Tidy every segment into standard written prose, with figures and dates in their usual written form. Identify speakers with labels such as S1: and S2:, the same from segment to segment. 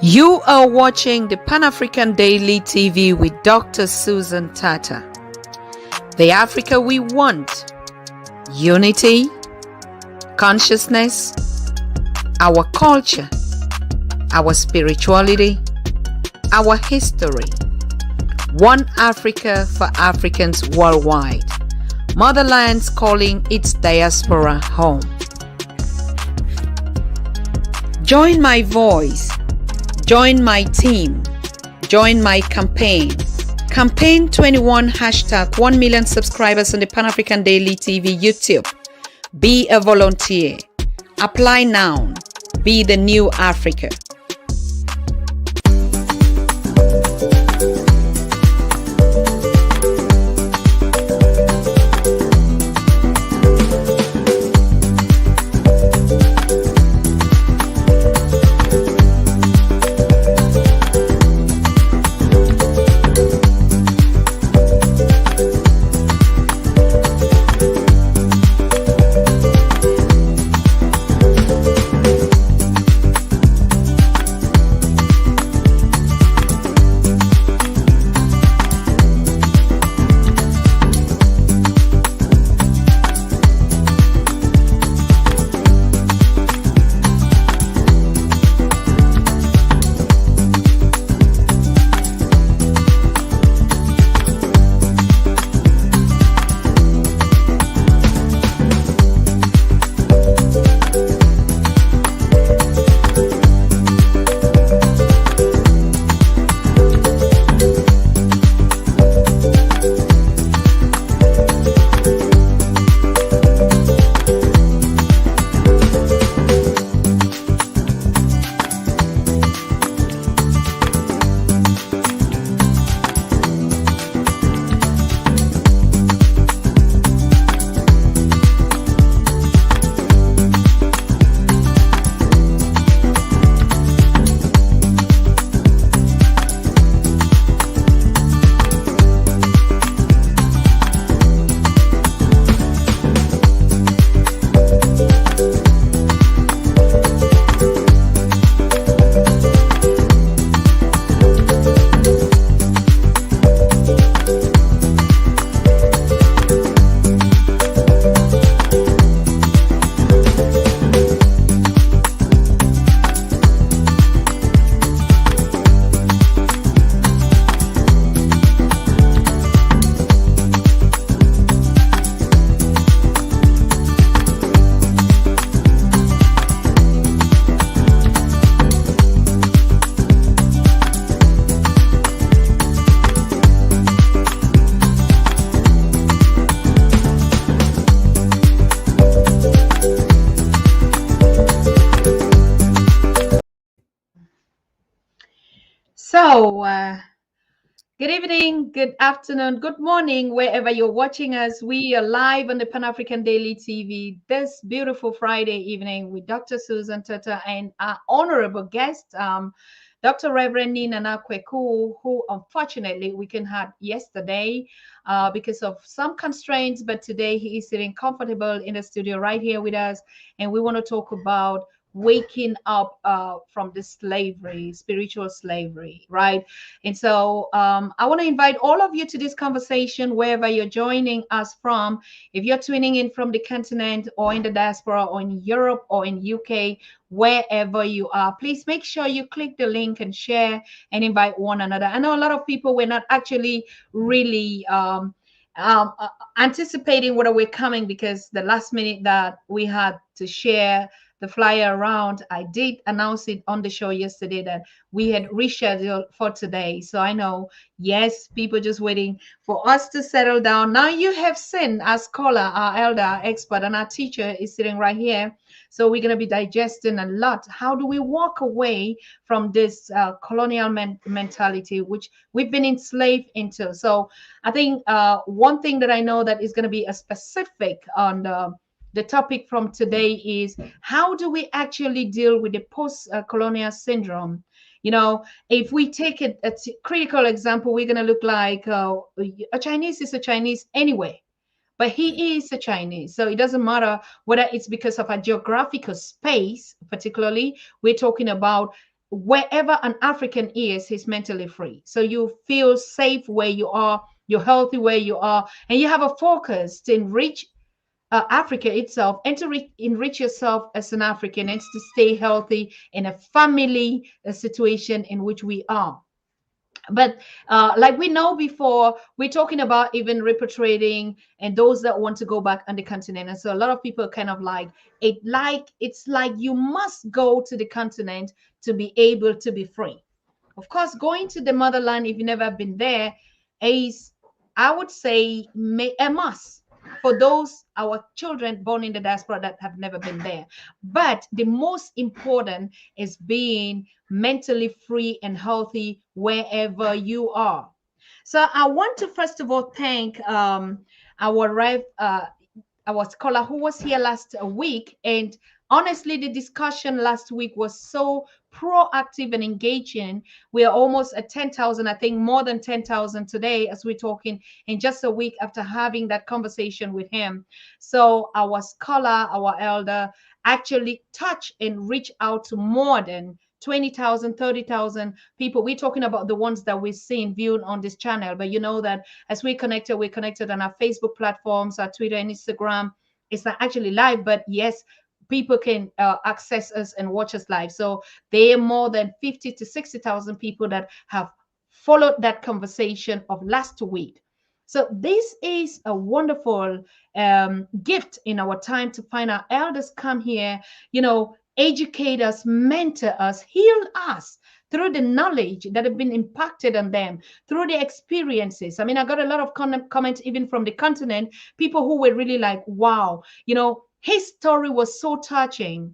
S1: You are watching the Pan-African Daily TV with Dr. Susan Tata. The Africa we want: unity, consciousness, our culture, our spirituality, our history. One Africa for Africans worldwide. Motherland's calling its diaspora home. Join my voice. Join my team. Join my campaign. Campaign 21 hashtag 1 million subscribers on the Pan-African Daily TV YouTube. Be a volunteer. Apply now. Be the new Africa. So, good evening, good afternoon, good morning, wherever you're watching us. We are live on the Pan-African Daily TV this beautiful Friday evening with Dr. Susan Tata and our honorable guest, Dr. Reverend Niinana Kweku, who unfortunately we can have yesterday because of some constraints, but today he is sitting comfortable in the studio right here with us, and we want to talk about waking up from the slavery, spiritual slavery, right? And so I want to invite all of you to this conversation wherever you're joining us from. If you're tuning in from the continent or in the diaspora or in Europe or in UK, wherever you are, please make sure you click the link and share and invite one another. I know a lot of people were not actually really anticipating what we're coming, because the last minute that we had to share the flyer around, I did announce it on the show yesterday that we had rescheduled for today. So I know, yes, people just waiting for us to settle down. Now you have seen our scholar, our elder, our expert, and our teacher is sitting right here. So we're going to be digesting a lot. How do we walk away from this colonial mentality, which we've been enslaved into? So I think one thing that I know that is going to be a specific on the topic from today is how do we actually deal with the post-colonial syndrome? You know, if we take a critical example, we're going to look like a Chinese is a Chinese anyway. but he is a Chinese. So it doesn't matter whether it's because of a geographical space, particularly, we're talking about wherever an African is, he's mentally free. So you feel safe where you are, you're healthy where you are, and you have a focus to enrich Africa itself and to enrich yourself as an African and to stay healthy in a family situation in which we are. But like we know before, we're talking about even repatriating and those that want to go back on the continent. And so a lot of people kind of it's like you must go to the continent to be able to be free. Of course, going to the motherland, if you've never been there, is, I would say, a must for those our children born in the diaspora that have never been there. But the most important is being mentally free and healthy wherever you are. So I want to first of all thank our Rev, our scholar who was here last week. And honestly, the discussion last week was so proactive and engaging. We are almost at 10,000, I think more than 10,000 today as we're talking in just a week after having that conversation with him. So our scholar, our elder, actually touch and reach out to more than 20,000, 30,000 people. We're talking about the ones that we've seen viewed on this channel, but you know that as we're connected on our Facebook platforms, our Twitter and Instagram. It's not actually live, but yes, people can access us and watch us live. So there are more than 50 to 60,000 people that have followed that conversation of last week. So this is a wonderful gift in our time to find our elders come here, educate us, mentor us, heal us through the knowledge that have been impacted on them, through the experiences. I mean, I got a lot of comments even from the continent, people who were really like, wow, his story was so touching,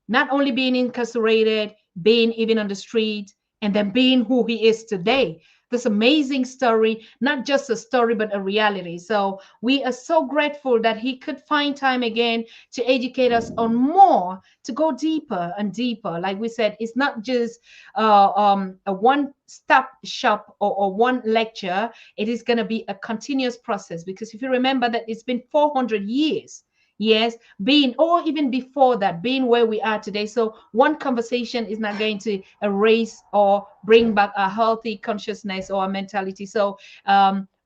S1: not only being incarcerated, being even on the street, and then being who he is today. This amazing story, not just a story, but a reality. So we are so grateful that he could find time again to educate us on more, to go deeper and deeper. Like we said, it's not just a one-stop shop or one lecture. It is going to be a continuous process because if you remember that it's been 400 years. Yes, being, or even before that, being where we are today. So one conversation is not going to erase or bring back a healthy consciousness or a mentality. So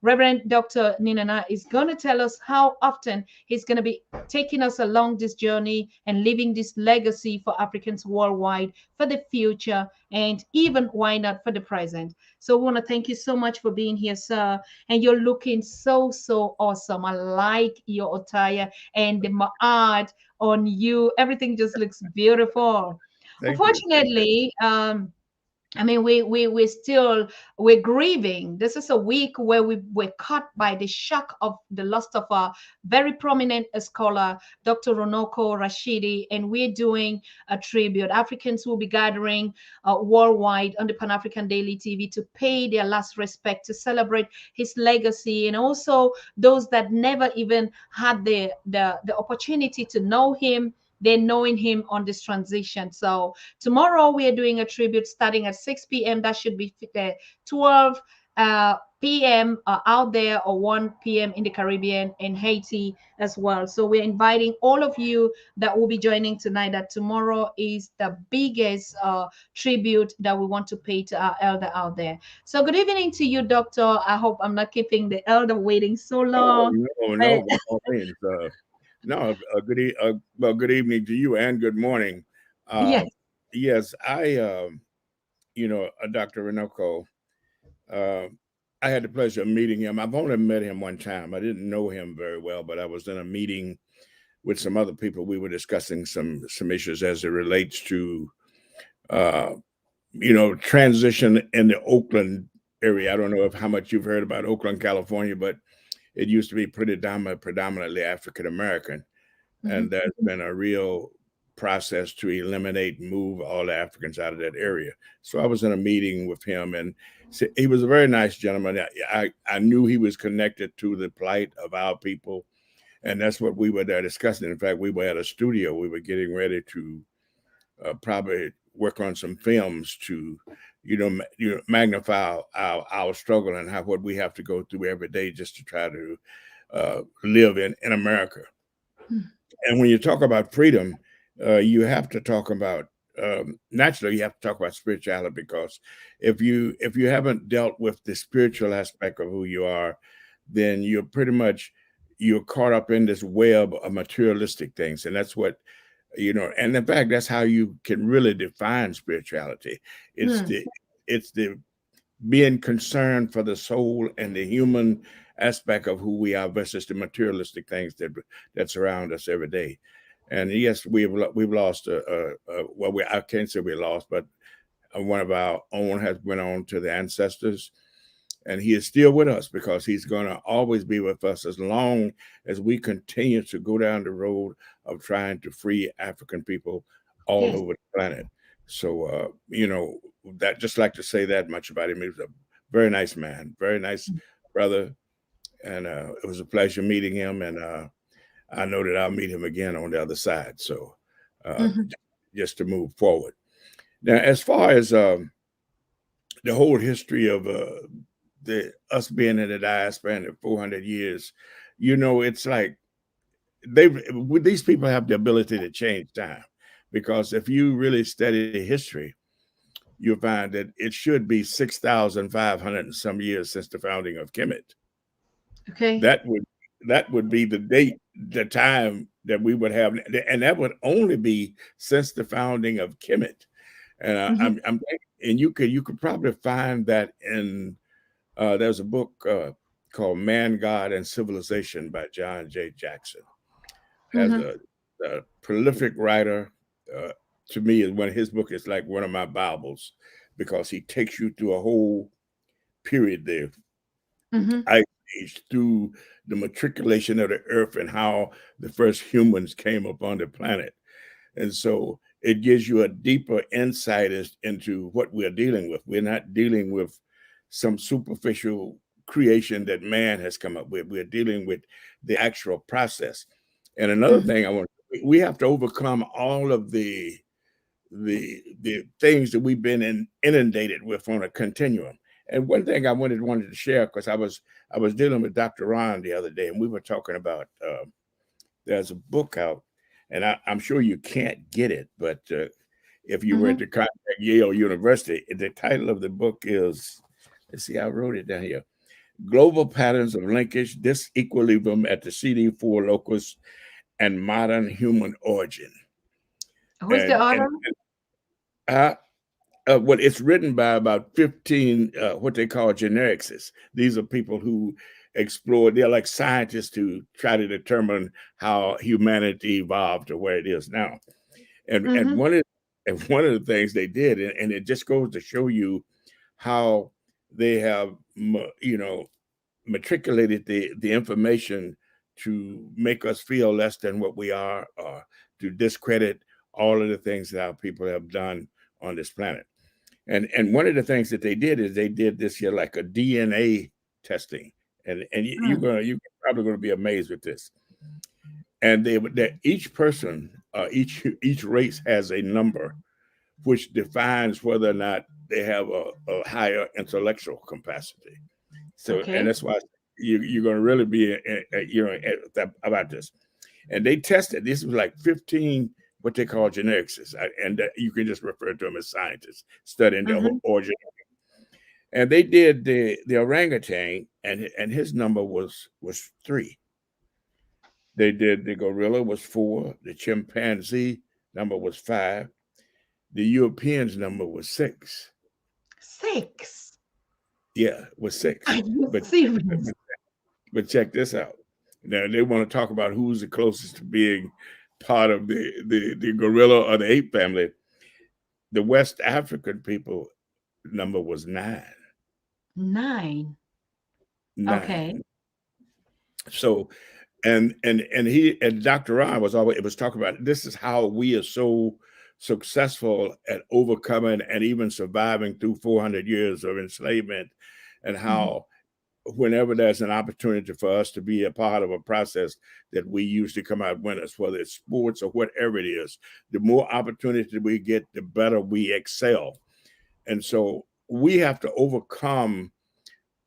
S1: Reverend Dr. Niinana is going to tell us how often he's going to be taking us along this journey and leaving this legacy for Africans worldwide for the future and even, why not, for the present. So we want to thank you so much for being here, sir. And you're looking so, so awesome. I like your attire and the art on you. Everything just looks beautiful.
S2: Thank you.
S1: Unfortunately, I mean, we're grieving. This is a week where we were caught by the shock of the loss of a very prominent scholar, Dr. Ronoko Rashidi, and we're doing a tribute. Africans will be gathering worldwide on the Pan African Daily TV to pay their last respect, to celebrate his legacy, and also those that never even had the opportunity to know him. They're knowing him on this transition. So tomorrow we are doing a tribute starting at 6 p.m. That should be 12 p.m. Out there, or 1 p.m. in the Caribbean and Haiti as well. So we're inviting all of you that will be joining tonight. That tomorrow is the biggest tribute that we want to pay to our elder out there. So good evening to you, Doctor. I hope I'm not keeping the elder waiting so
S2: Oh,
S1: long.
S2: no,
S1: But
S2: no, by all means. No, well, good evening to you and good morning. Uh,
S1: yes.
S2: yes, Dr. Renoko, uh, I had the pleasure of meeting him. I've only met him one time. I didn't know him very well, but I was in a meeting with some other people. We were discussing some issues as it relates to, uh, transition in the Oakland area. I don't know if how much you've heard about Oakland, California, but it used to be predominantly African American, and
S1: Mhm.
S2: there's been a real process to eliminate, move all the Africans out of that area. So I was in a meeting with him, and he was a very nice gentleman. I knew he was connected to the plight of our people, and that's what we were there discussing. In fact, we were at a studio. We were getting ready to probably work on some films to, magnify our struggle and how what we have to go through every day just to try to live in America.
S1: Mm.
S2: And when you talk about freedom, you have to talk about naturally you have to talk about spirituality, because if you haven't dealt with the spiritual aspect of who you are, then you're caught up in this web of materialistic things, and that's what and in fact that's how you can really define spirituality. It's
S1: Mm.
S2: the being concerned for the soul and the human aspect of who we are versus the materialistic things that surround us every day. And yes, we've lost well, I can't say we lost, but one of our own has went on to the ancestors, and he is still with us because he's going to always be with us as long as we continue to go down the road of trying to free African people all
S1: Yes.
S2: over the planet. So, that just like to say that much about him. He was a very nice man, very nice brother, and it was a pleasure meeting him. And I know that I'll meet him again on the other side. So, uh,
S1: Mm-hmm.
S2: just to move forward. Now, as far as the whole history of the us being in the diaspora in 400 years, it's like these people have the ability to change time, because if you really study history, you'll find that it should be 6,500 and some years since the founding of Kemet.
S1: Okay.
S2: That would be the date, the time that we would have, and that would only be since the founding of Kemet. And
S1: Mm-hmm.
S2: and you could probably find that in there's a book called Man, God, and Civilization by John J. Jackson. Has
S1: Mm-hmm.
S2: a prolific writer. Uh, to me, is one his book is like one of my Bibles, because he takes you through a whole period there,
S1: Mm-hmm.
S2: ice age, through the matriculation of the earth and how the first humans came upon the planet. And so it gives you a deeper insight into what we're dealing with. We're not dealing with some superficial creation that man has come up with. We're dealing with the actual process. And another
S1: Mm-hmm.
S2: thing we have to overcome all of the things that we've been inundated with on a continuum. And one thing I wanted to share, because I was dealing with Dr. Ron the other day, and we were talking about there's a book out, and I'm sure you can't get it, but if you were
S1: Mm-hmm.
S2: to contact Yale University, the title of the book is, let's see, I wrote it down here: Global Patterns of Linkage, Disequilibrium at the CD4 Locus, and Modern Human Origin.
S1: Who's the
S2: And
S1: author?
S2: uh, well, it's written by about 15 what they call genericists. These are people who explore, they're like scientists who try to determine how humanity evolved to where it is now. And and
S1: Mm-hmm.
S2: one of and one of the things they did, and it just goes to show you how they have matriculated the information to make us feel less than what we are, or to discredit all of the things that our people have done on this planet. And one of the things that they did is they did this here like a DNA testing, and you're probably going to be amazed with this. And that each person, each race has a number which defines whether or not they have a higher intellectual capacity. So, and
S1: Okay.
S2: that's why you're going to really be about this. And they tested. This was like 15 what they call geneticists, and you can just refer to them as scientists studying the
S1: Mm-hmm.
S2: origin. And they did the orangutan, and his number was 3. They did the gorilla was 4, the chimpanzee number was 5, the European's number was 6.
S1: 6.
S2: Yeah, was
S1: Are
S2: 6.
S1: you
S2: But
S1: serious?
S2: but check this out. Now they want to talk about who's the closest to being part of the gorilla or the ape family. The West African people number was 9.
S1: 9. Okay.
S2: 9. So and Dr. Ron was always, it was talking about, this is how we are so successful at overcoming and even surviving through 400 years of enslavement, and
S1: Mm-hmm.
S2: how whenever there's an opportunity for us to be a part of a process, that we usually come out winners, whether it's sports or whatever it is. The more opportunity we get, the better we excel. And so we have to overcome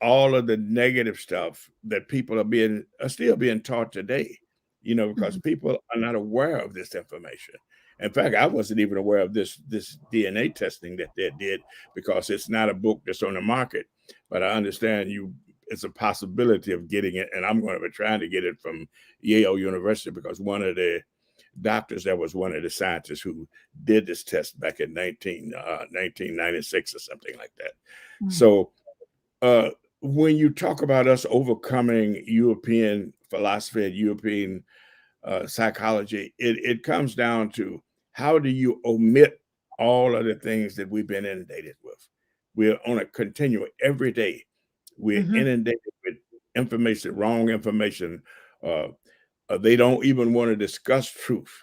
S2: all of the negative stuff that people are still being taught today, because
S1: Mhm.
S2: people are not aware of this information. In fact, I wasn't even aware of this DNA testing that they did, because it's not a book that's on the market. But I understand it's a possibility of getting it, and I'm going to be trying to get it from Yale University, because one of the doctors that was one of the scientists who did this test back in 1996 or something like that.
S1: Mm.
S2: So uh, when you talk about us overcoming European philosophy and European psychology, it comes down to, how do you omit all of the things that we've been inundated with? We're on a continuum every day. We're
S1: Mhm.
S2: inundated with information, wrong information. Uh, they don't even want to discuss truth.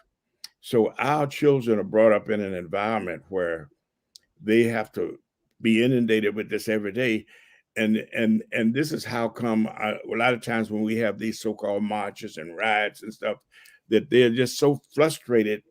S2: So our children are brought up in an environment where they have to be inundated with this every day. And this is how come a lot of times when we have these so-called marches and riots and stuff, that they're just so frustrated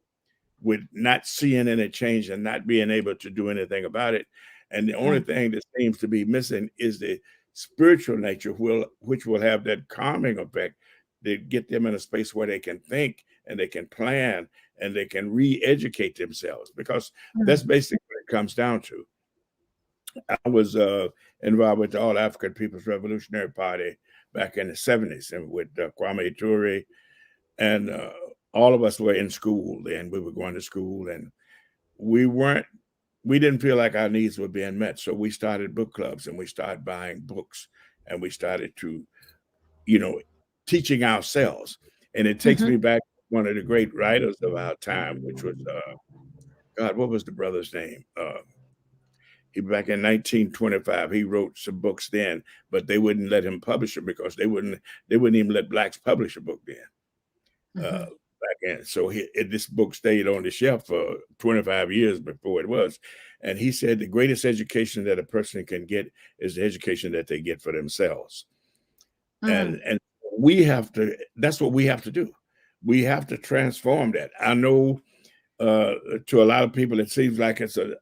S2: with not seeing any change and not being able to do anything about it. And the only
S1: Right.
S2: thing that seems to be missing is the spiritual nature, which will have that calming effect, that get them in a space where they can think and they can plan and they can re-educate themselves, because
S1: Mm.
S2: that's basically what it comes down to. I was involved with the All African People's Revolutionary Party back in the 70s, and with Kwame Ture, and all of us were in school then. We were going to school, and we weren't we didn't feel like our needs were being met. So we started book clubs, and we started buying books, and we started to, you know, teaching ourselves. And it takes
S1: Mhm.
S2: me back to one of the great writers of our time, which was God, what was the brother's name? He back in 1925, he wrote some books then, but they wouldn't let him publish them, because they wouldn't even let blacks publish a book then.
S1: Mhm.
S2: Back in. So this book stayed on the shelf for 25 years before it was. And he said the greatest education that a person can get is the education that they get for themselves.
S1: Mm.
S2: And we have to, that's what we have to do. We have to transform that. I know uh, to a lot of people, it seems like it's a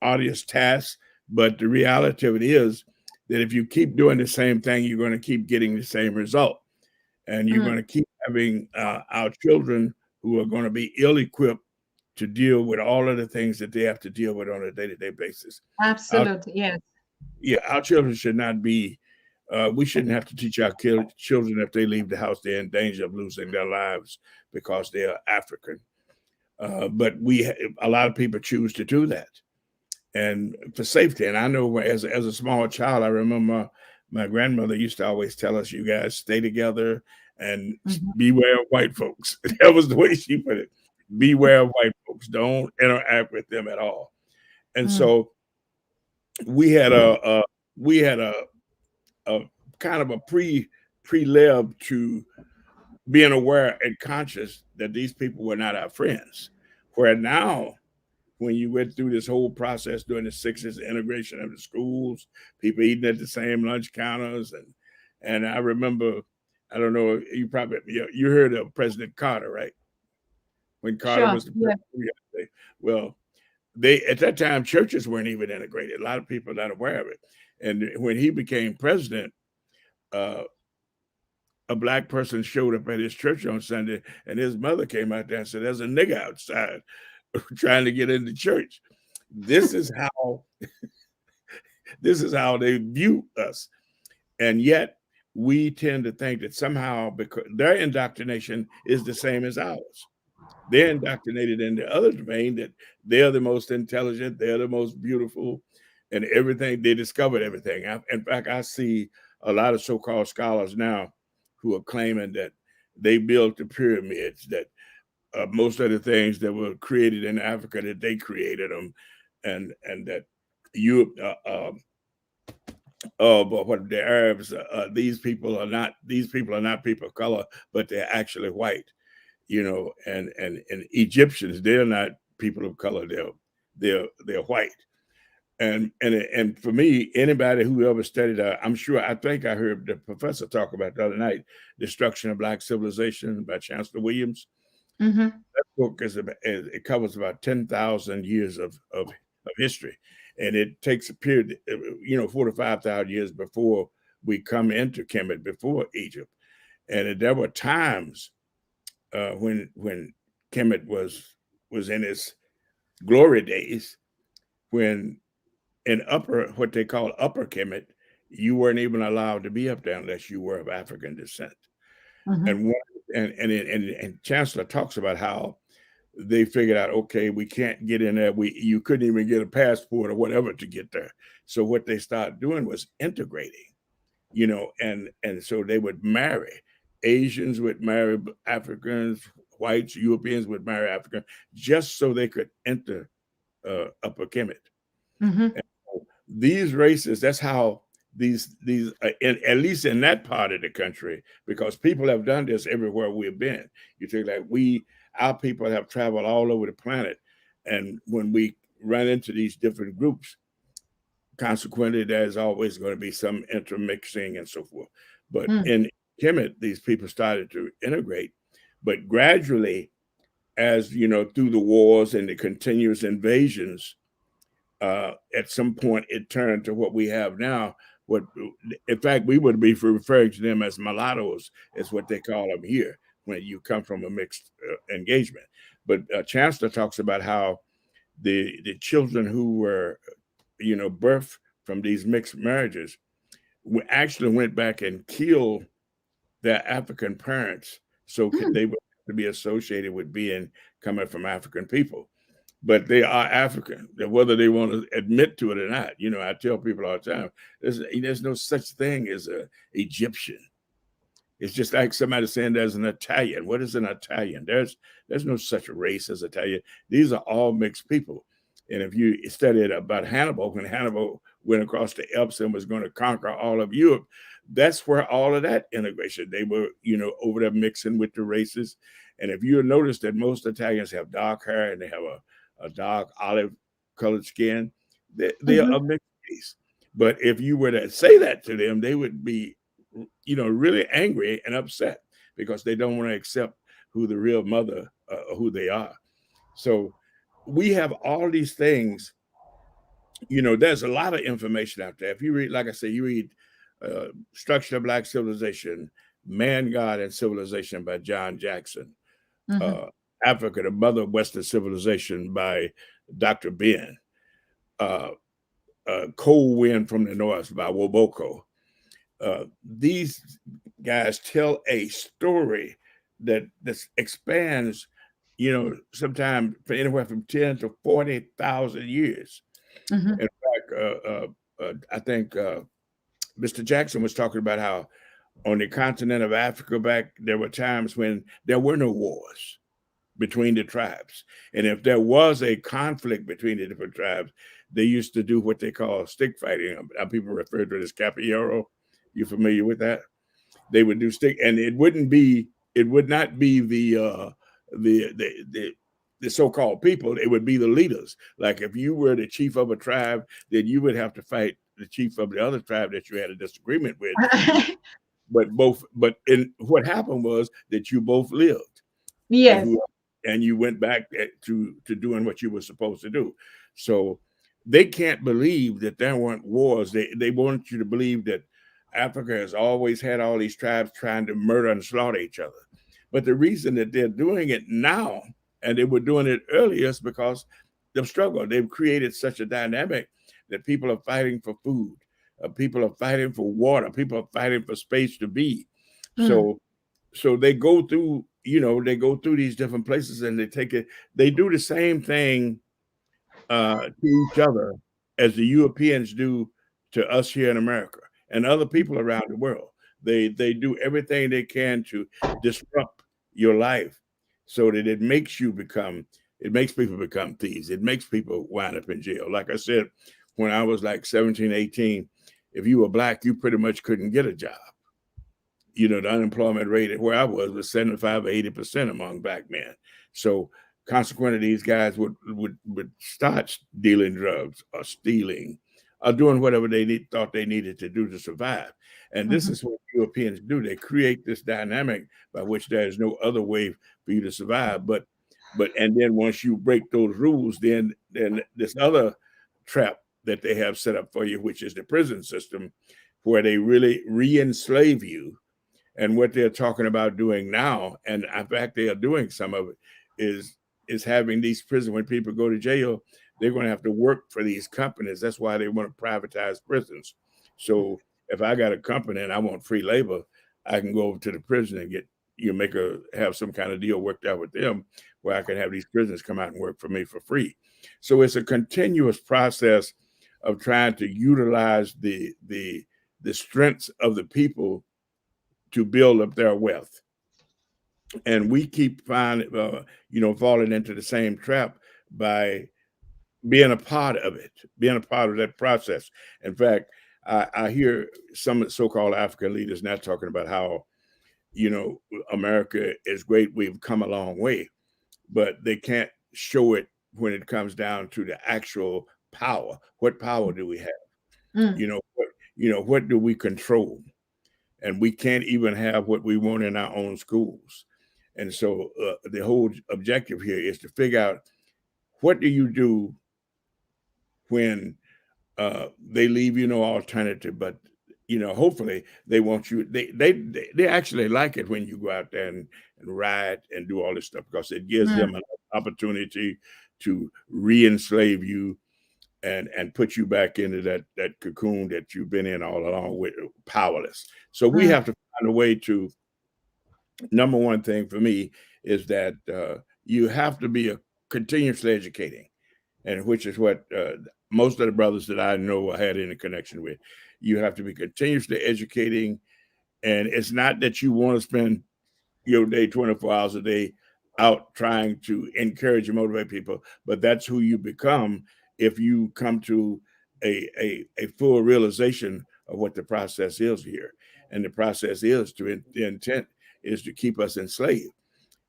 S2: arduous task, but the reality of it is that if you keep doing the same thing, you're going to keep getting the same result, and you're
S1: Mm.
S2: going to keep having our children who are going to be ill-equipped to deal with all of the things that they have to deal with on a day-to-day basis. Our,
S1: Absolutely. Yes.
S2: yeah, our children should not be. We shouldn't have to teach our children, if they leave the house, they're in danger of losing their lives because they are African. But a lot of people choose to do that, and for safety. And I know, as a small child, I remember my grandmother used to always tell us, "You guys stay together and
S1: Mhm.
S2: beware of white folks." That was the way she put it. Beware of white folks. Don't interact with them at all. And
S1: Mm.
S2: so we had a kind of a pre-lib to being aware and conscious that these people were not our friends. Where now, when you went through this whole process during the 60s, the integration of the schools, people eating at the same lunch counters, and I remember, I don't know, you heard of President Carter, right? When Carter
S1: Sure.
S2: was the
S1: Yeah.
S2: president. Well, they at that time, churches weren't even integrated. A lot of people are not aware of it. And when he became president, uh, a black person showed up at his church on Sunday, and his mother came out there and said, "There's a nigga outside trying to get into church." This is how this is how they view us. And yet we tend to think that somehow, because their indoctrination is the same as ours, they're indoctrinated in the other vein, that they're the most intelligent, they're the most beautiful, and everything, they discovered everything. In fact, I see a lot of so-called scholars now who are claiming that they built the pyramids, that most of the things that were created in Africa, that they created them, and that you but what the Arabs, these people are not people of color, but they're actually white, and Egyptians, they're not people of color, they're white. And for me, anybody who ever studied, I think I heard the professor talk about the other night, Destruction of Black Civilization by Chancellor Williams.
S1: Mhm.
S2: That book it covers about 10,000 years of history. and it takes a period, 4 to 5,000 years before we come into Kemet, before Egypt. And there were times when Kemet was in its glory days, when in what they call upper Kemet, you weren't even allowed to be up there unless you were of African descent.
S1: Mm-hmm.
S2: And Chancellor talks about how they figured out, okay, we can't get in there. You couldn't even get a passport or whatever to get there. So what they started doing was integrating, and so they would marry. Asians would marry Africans, whites, Europeans would marry Africans, just so they could enter Upper Kemet.
S1: Mm-hmm.
S2: These races, that's how these at least in that part of the country, because people have done this everywhere we've been. You think like our people have traveled all over the planet, and when we run into these different groups, consequently there's always going to be some intermixing and so forth. But in Kemet, these people started to integrate, but gradually, as through the wars and the continuous invasions, at some point it turned to what we have now. In fact, we would be referring to them as mulattoes, is what they call them here when you come from a mixed engagement. But Chancellor talks about how the children who were, birthed from these mixed marriages actually went back and killed their African parents, so they would have to be associated with coming from African people. But they are African, whether they want to admit to it or not. I tell people all the time, there's no such thing as an Egyptian. It's just like somebody saying there's an Italian. What is an Italian? There's no such race as Italian. These are all mixed people. And if you studied about Hannibal, when Hannibal went across the Alps and was going to conquer all of Europe, that's where all of that integration, they were, over there mixing with the races. And if you notice that most Italians have dark hair and they have a dark olive colored skin, they are a mixed race. But if you were to say that to them, they would be, really angry and upset because they don't want to accept who the real mother, who they are. So we have all these things. There's a lot of information out there. If you read, like I say, you read Structure of Black Civilization, Man, God, and Civilization by John Jackson, Africa, the Mother of Western Civilization by Dr. Ben, Cold Wind from the North by Woboko. These guys tell a story that expands, sometimes for anywhere from 10 to 40,000 years. In fact, I think Mr. Jackson was talking about how on the continent of Africa there were times when there were no wars between the tribes. And if there was a conflict between the different tribes, they used to do what they call stick fighting. People refer to it as capoeira. You familiar with that? They would do stick, and it would not be the so-called people. It would be the leaders. Like if you were the chief of a tribe, then you would have to fight the chief of the other tribe that you had a disagreement with. But what happened was that you both lived.
S1: Yes.
S2: And you went back to doing what you were supposed to do. So they can't believe that there weren't wars. They want you to believe that Africa has always had all these tribes trying to murder and slaughter each other. But the reason that they're doing it now, and they were doing it earlier, is because the struggle. They've created such a dynamic that people are fighting for food. People are fighting for water. People are fighting for space to be. So they go through, these different places and they do the same thing to each other as the Europeans do to us here in America and other people around the world. They do everything they can to disrupt your life so that it makes people become thieves. It makes people wind up in jail. Like I said, when I was like 17, 18, if you were Black, you pretty much couldn't get a job. The unemployment rate where I was 75 or 80% among Black men. So consequently, these guys would start dealing drugs or stealing or doing whatever they thought they needed to do to survive. And this is what Europeans do. They create this dynamic by which there is no other way for you to survive. And then once you break those rules, then this other trap that they have set up for you, which is the prison system, where they really re-enslave you. And what they're talking about doing now, and in fact they are doing some of it, is having these prisons, when people go to jail, they're going to have to work for these companies. That's why they want to privatize prisons. So if I got a company and I want free labor, I can go over to the prison and get have some kind of deal worked out with them where I can have these prisoners come out and work for me for free. So it's a continuous process of trying to utilize the strengths of the people to build up their wealth. And we keep falling into the same trap by being a part of it, being a part of that process. In fact, I hear some so-called African leaders now talking about how, America is great. We've come a long way, but they can't show it when it comes down to the actual power. What power do we have?
S1: Mm.
S2: What do we control? And we can't even have what we want in our own schools. And so the whole objective here is to figure out, what do you do when they leave you no alternative, but hopefully they want you. They actually like it when you go out there and ride and do all this stuff, because it gives them an opportunity to re-enslave you and put you back into that cocoon that you've been in all along, with powerless. So we have to find a way to. Number one thing for me is that you have to be continuously educating, and which is what most of the brothers that I know had any connection with. You have to be continuously educating, and it's not that you want to spend your day 24 hours a day out trying to encourage and motivate people, but that's who you become if you come to a full realization of what the process is here. And the process is the intent is to keep us enslaved.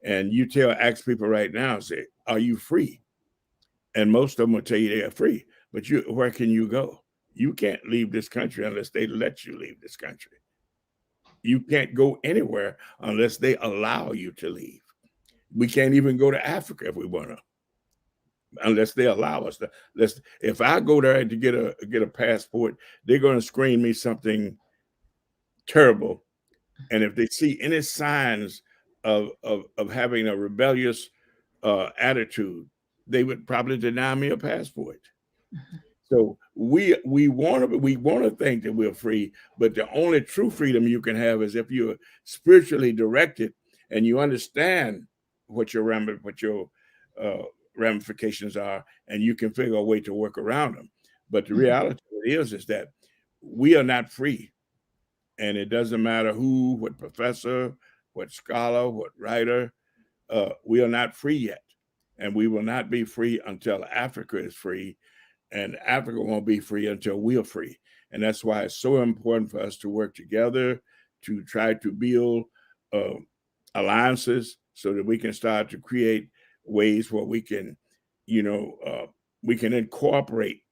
S2: And ask people right now, say, are you free? And most of them will tell you they are free, but where can you go? You can't leave this country unless they let you leave this country. You can't go anywhere unless they allow you to leave. We can't even go to Africa if we want to, unless they allow us to. If I go there to get a passport, they're going to screen me something terrible. And if they see any signs of having a rebellious attitude, they would probably deny me a passport. So we want to think that we're free, but the only true freedom you can have is if you're spiritually directed and you understand what your ramifications are, and you can figure a way to work around them. But the reality is that we are not free, and it doesn't matter who, what professor, what scholar, what writer. We are not free yet, and we will not be free until Africa is free. And Africa won't be free until we're free. And that's why it's so important for us to work together to try to build alliances so that we can start to create ways where we can, incorporate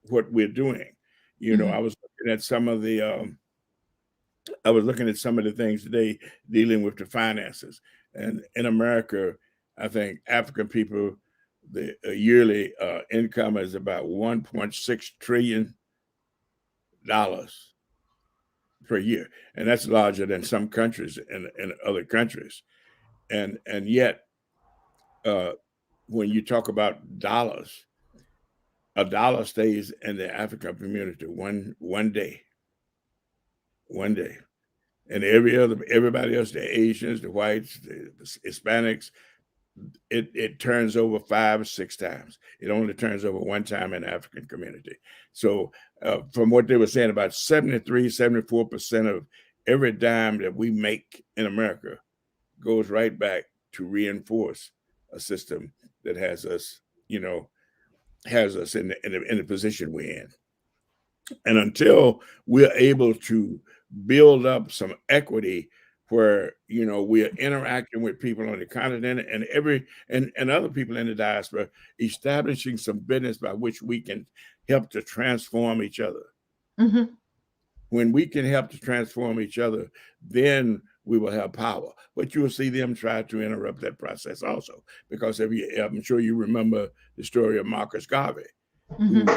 S2: what we're doing. I was looking at some of the things today dealing with the finances. And in America, I think African people, the yearly income is about $1.6 trillion per year, and that's larger than some countries in other countries. And yet, when you talk about dollars, a dollar stays in the African community one day, and everybody else, the Asians, the whites, the Hispanics, it turns over 5 or 6 times. It only turns over one time in the African community. So from what they were saying, about 74% of every dime that we make in America goes right back to reinforce a system that has us in the position we're in. And until we're able to build up some equity where we are interacting with people on the continent and other people in the diaspora, establishing some business by which we can help to transform each other.
S1: Mm-hmm.
S2: When we can help to transform each other, then we will have power. But you will see them try to interrupt that process also, because I'm sure you remember the story of Marcus Garvey,
S1: Mm-hmm.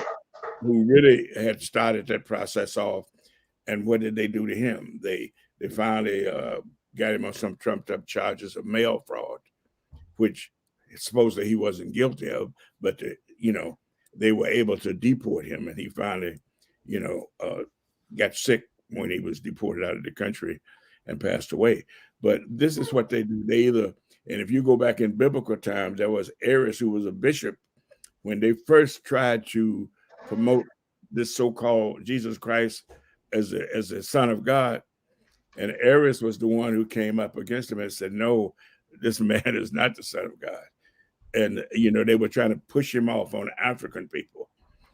S2: who really had started that process off. And what did they do to him? They finally got him on some trumped up charges of mail fraud, which supposedly he wasn't guilty of, but they were able to deport him, and he finally, got sick when he was deported out of the country and passed away. But this is what they do. They either, and if you go back in biblical times, there was Ares, who was a bishop, when they first tried to promote this so-called Jesus Christ as a son of God. And Ares was the one who came up against him and said, no, this man is not the son of God. And, they were trying to push him off on African people.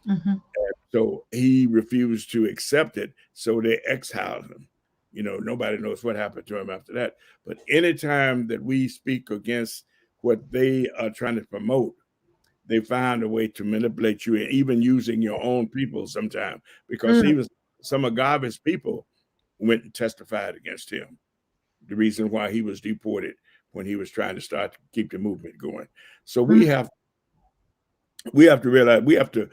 S1: Mm-hmm.
S2: So he refused to accept it. So they exiled him. Nobody knows what happened to him after that. But anytime that we speak against what they are trying to promote, they find a way to manipulate you, and even using your own people sometimes, because some of Garvey's people went and testified against him. The reason why he was deported when he was trying to start to keep the movement going. So we have to realize, we have to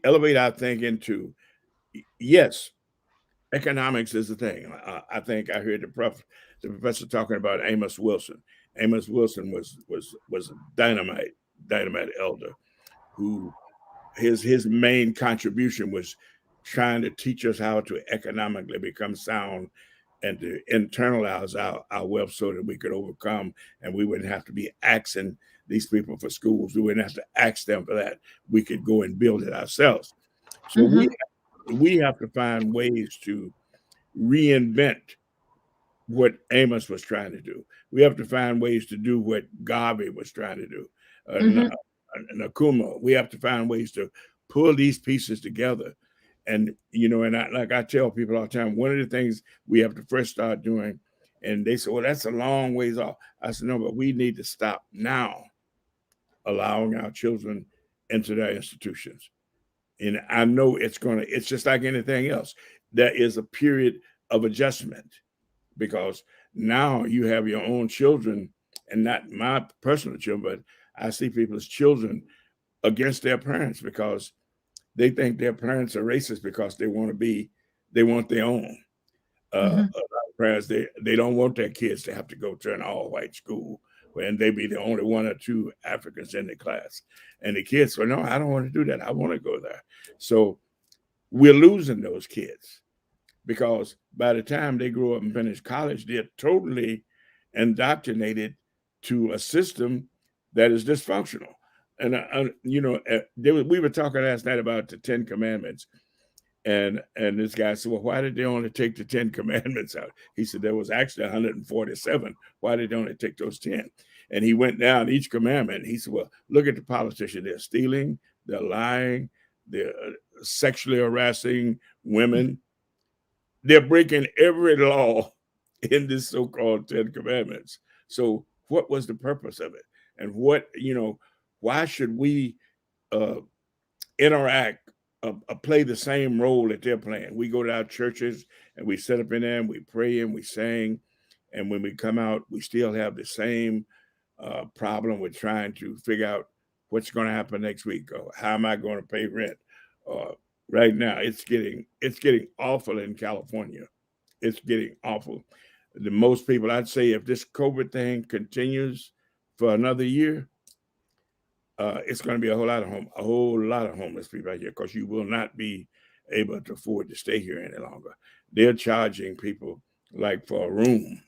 S2: elevate our thinking to, yes, economics is the thing. I think I heard the professor talking about Amos Wilson. Amos Wilson was a dynamite elder who his main contribution was trying to teach us how to economically become sound and to internalize our wealth so that we could overcome, and we wouldn't have to be asking these people for schools. We wouldn't have to ask them for that. We could go and build it ourselves. So we have to find ways to reinvent what Amos was trying to do. We have to find ways to do what Garvey was trying to do. Nakuma. We have to find ways to pull these pieces together. And, like I tell people all the time, one of the things we have to first start doing, and they say, well, that's a long ways off. I said, no, but we need to stop now allowing our children into their institutions. And I know it's just like anything else. There is a period of adjustment, because now you have your own children, and not my personal children, but I see people's children against their parents because they think their parents are racist because they want their own. A lot of parents, they don't want their kids to have to go to an all-white school and they be the only one or two Africans in the class. And the kids say, no, I don't want to do that. I want to go there. So we're losing those kids, because by the time they grow up and finish college, they're totally indoctrinated to a system that is dysfunctional. And, we were talking last night about the 10 Commandments. And this guy said, well, why did they only take the 10 Commandments out? He said, there was actually 147. Why did they only take those 10? And he went down each commandment. He said, well, look at the politicians. They're stealing, they're lying, they're sexually harassing women. They're breaking every law in this so-called 10 Commandments. So what was the purpose of it? And why should we interact, play the same role that they're playing? We go to our churches and we sit up in there and we pray and we sing. And when we come out, we still have the same problem with trying to figure out what's going to happen next week, or how am I going to pay rent? Right now, it's getting awful in California. It's getting awful. The most people, I'd say, if this COVID thing continues for another year, it's going to be a whole lot of homeless people out here, because you will not be able to afford to stay here any longer. They're charging people, like, for a room,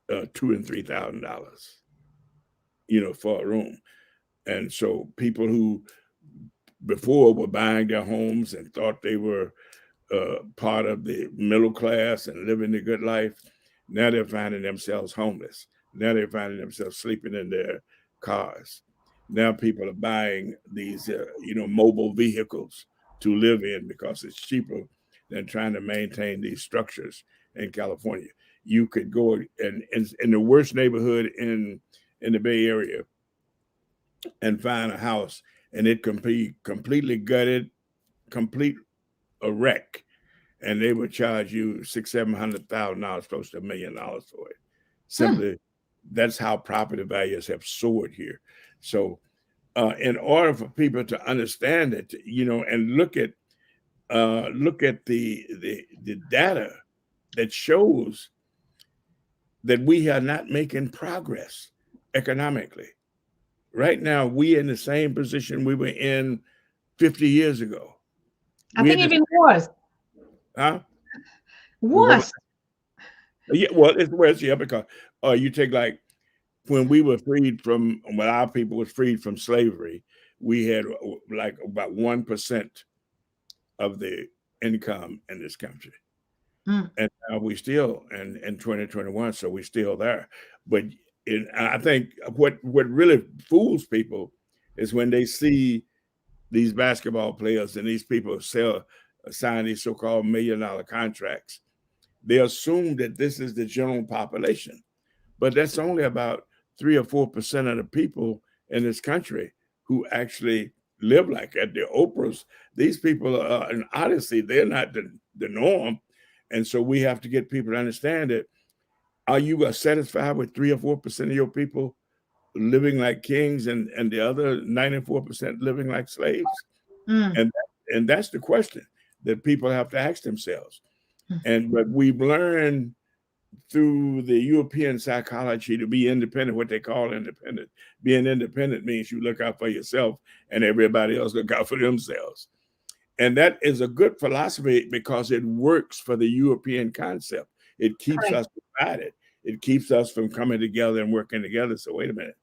S2: $2,000 and $3,000, for a room. And so people who before were buying their homes and thought they were part of the middle class and living the good life, now they're finding themselves homeless. Now they're finding themselves sleeping in their cars. Now people are buying these, mobile vehicles to live in because it's cheaper than trying to maintain these structures in California. You could go in the worst neighborhood in the Bay Area and find a house, and it can be completely gutted, complete a wreck, and they would charge you $600,000-$700,000, close to $1 million for it. Simply, that's how property values have soared here. So in order for people to understand it, and look at the data that shows that we are not making progress economically. Right now, we in the same position we were in 50 years ago.
S1: I
S2: We
S1: think
S2: in the
S1: even worse.
S2: huh?
S1: Worse.
S2: Yeah, well, it's worse, yeah, because you take like when we were freed from when our people was freed from slavery, we had like about 1% of the income in this country.
S1: Mm.
S2: And now we still in 2021, so we're still there. But I think what really fools people is when they see these basketball players and these people sign these so-called $1 million contracts. They assume that this is the general population, but that's only about 3 or 4% of the people in this country who actually live like that. The Oprahs, these people are, and honestly, they're not the norm. And so we have to get people to understand that. Are you satisfied with 3 or 4% of your people living like kings and the other 94% living like slaves?
S1: Mm.
S2: And and that's the question that people have to ask themselves.
S1: Mm.
S2: But we've learned through the European psychology to be independent, what they call independent. Being independent means you look out for yourself and everybody else look out for themselves. And that is a good philosophy because it works for the European concept. It keeps
S1: Correct.
S2: us divided. It keeps us from coming together and working together. So wait a minute,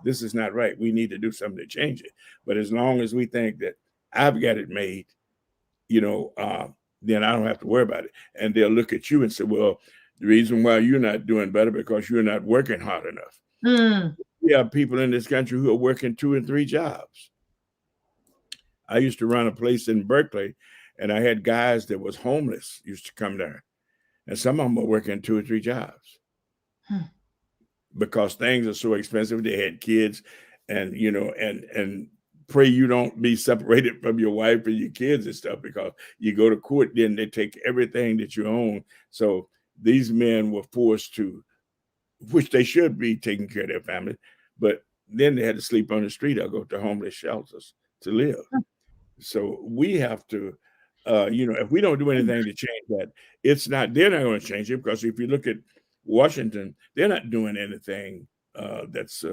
S2: this is not right. We need to do something to change it. But as long as we think that I've got it made, then I don't have to worry about it. And they'll look at you and say, well, the reason why you're not doing better because you're not working hard enough.
S1: Mm.
S2: We have people in this country who are working 2 and 3 jobs. I used to run a place in Berkeley, and I had guys that was homeless used to come there, and some of them were working 2 or 3 jobs because things are so expensive. They had kids, and and pray you don't be separated from your wife and your kids and stuff because you go to court, then they take everything that you own. So these men were forced to, which they should be taking care of their family, but then they had to sleep on the street or go to homeless shelters to live. So we have to, if we don't do anything to change that, they're not going to change it because if you look at Washington, they're not doing anything that's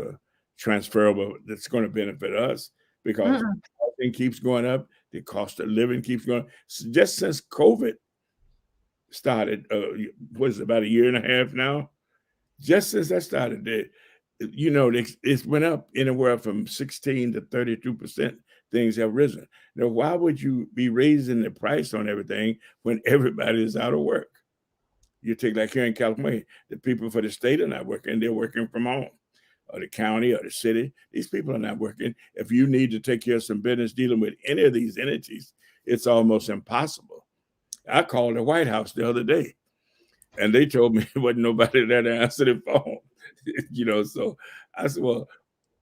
S2: transferable that's going to benefit us because
S1: Mm.
S2: everything keeps going up. The cost of living keeps going. Just since COVID started, what is it, about a year and a half now? Just since that started, it's went up anywhere from 16 to 32%. Things have risen. Now, why would you be raising the price on everything when everybody is out of work? You take like here in California, the people for the state are not working; they're working from home, or the county, or the city. These people are not working. If you need to take care of some business dealing with any of these entities, it's almost impossible. I called the White House the other day, and they told me there wasn't nobody there to answer the phone. So I said, well,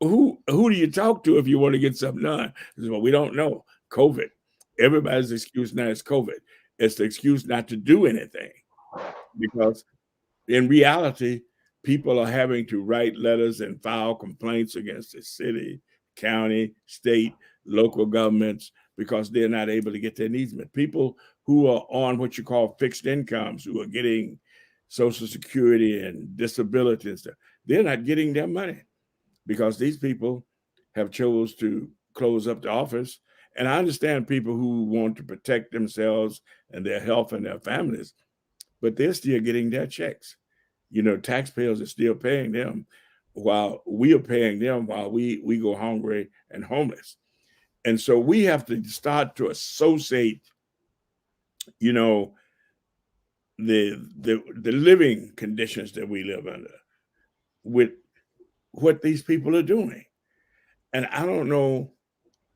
S2: who do you talk to if you want to get something done? I said, well, we don't know. COVID. Everybody's excuse now is COVID. It's the excuse not to do anything because in reality, people are having to write letters and file complaints against the city, county, state, local governments because they're not able to get their needs met. People who are on what you call fixed incomes, who are getting Social Security and disability and stuff, they're not getting their money because these people have chose to close up the office. And I understand people who want to protect themselves and their health and their families, but they're still getting their checks. Taxpayers are still paying them while we are paying them while we go hungry and homeless. And so we have to start to associate, you know, the living conditions that we live under with what these people are doing. And I don't know,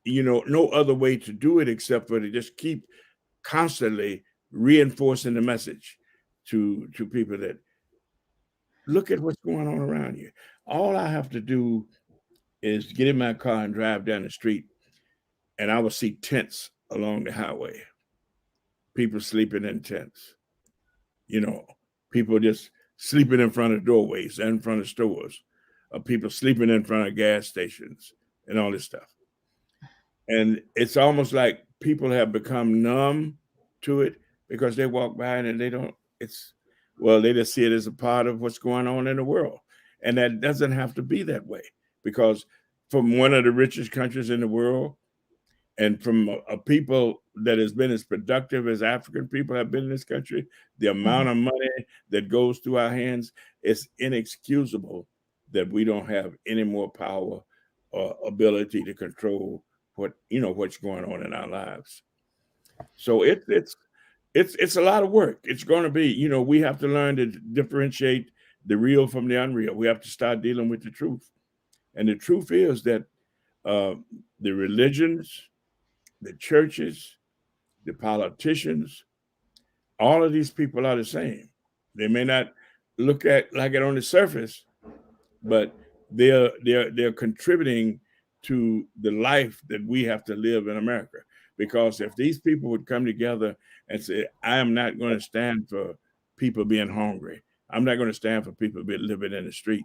S2: no other way to do it except for to just keep constantly reinforcing the message to people that look at what's going on around you. All I have to do is get in my car and drive down the street, and I will see tents along the highway. People sleeping in tents. You know, people just sleeping in front of doorways and in front of stores. People sleeping in front of gas stations. and all this stuff. And it's almost like people have become numb to it because they walk by it and they don't, it's, well, they just see it as a part of what's going on in the world. And that doesn't have to be that way, because from one of the richest countries in the world, and from a people that has been as productive as African people have been in this country, the amount of money that goes through our hands, it's inexcusable that we don't have any more power or ability to control what's going on in our lives. So it's a lot of work. It's going to be, we have to learn to differentiate the real from the unreal. We have to start dealing with the truth. And the truth is that uh, the religions, the churches, the politicians, all of these people are the same. They may not look at like it on the surface, but they're contributing to the life that we have to live in America. Because if these people would come together and say, I am not going to stand for people being hungry, I'm not going to stand for people living in the street,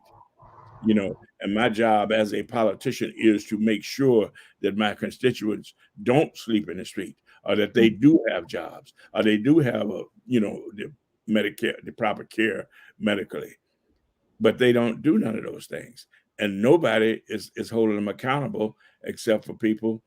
S2: and my job as a politician is to make sure that my constituents don't sleep in the street, or that they do have jobs, or they do have the Medicare, the proper care medically, but they don't do none of those things. And nobody is holding them accountable except for people,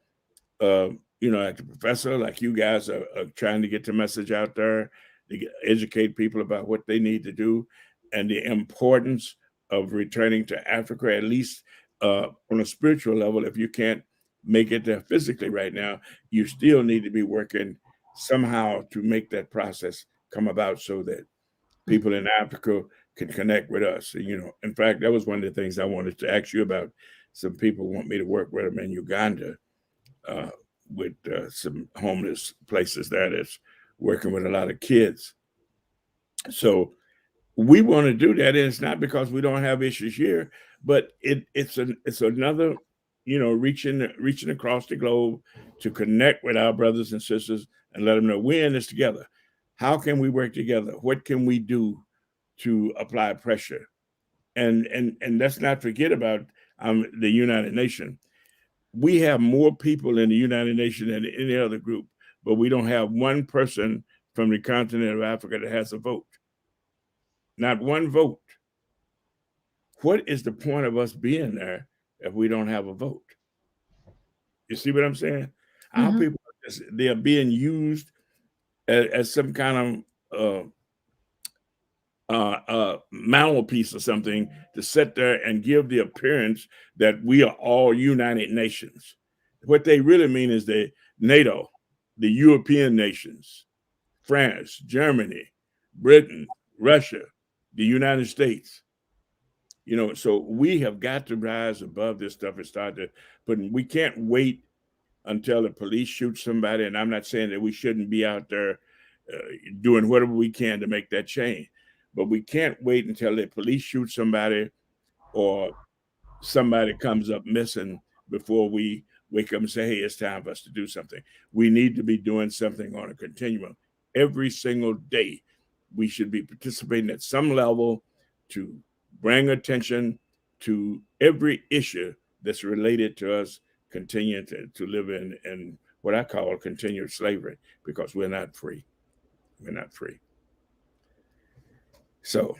S2: uh, like the professor, like you guys are trying to get the message out there, to educate people about what they need to do and the importance of returning to Africa, at least on a spiritual level. If you can't make it there physically right now, you still need to be working somehow to make that process come about so that people in Africa can connect with us. In fact, that was one of the things I wanted to ask you about. Some people want me to work with them in Uganda, uh, with some homeless places there that's working with a lot of kids. So we want to do that, and it's not because we don't have issues here, but it's another, reaching across the globe to connect with our brothers and sisters and let them know we're in this together. How can we work together? What can we do to apply pressure? And let's not forget about the United Nations. We have more people in the United Nations than any other group, but we don't have one person from the continent of Africa that has a vote. Not one vote. What is the point of us being there if we don't have a vote? You see what I'm saying? Our people, they are being used as some kind of mouthpiece or something to sit there and give the appearance that we are all United Nations. What they really mean is the NATO, the European nations, France, Germany, Britain, Russia, the United States. So we have got to rise above this stuff and start to but we can't wait until the police shoot somebody. And I'm not saying that we shouldn't be out there doing whatever we can to make that change, but we can't wait until the police shoot somebody or somebody comes up missing before we wake up and say, hey, it's time for us to do something. We need to be doing something on a continuum. Every single day, we should be participating at some level to bring attention to every issue that's related to us continuing to live in what I call continued slavery, because we're not free. We're not free. So,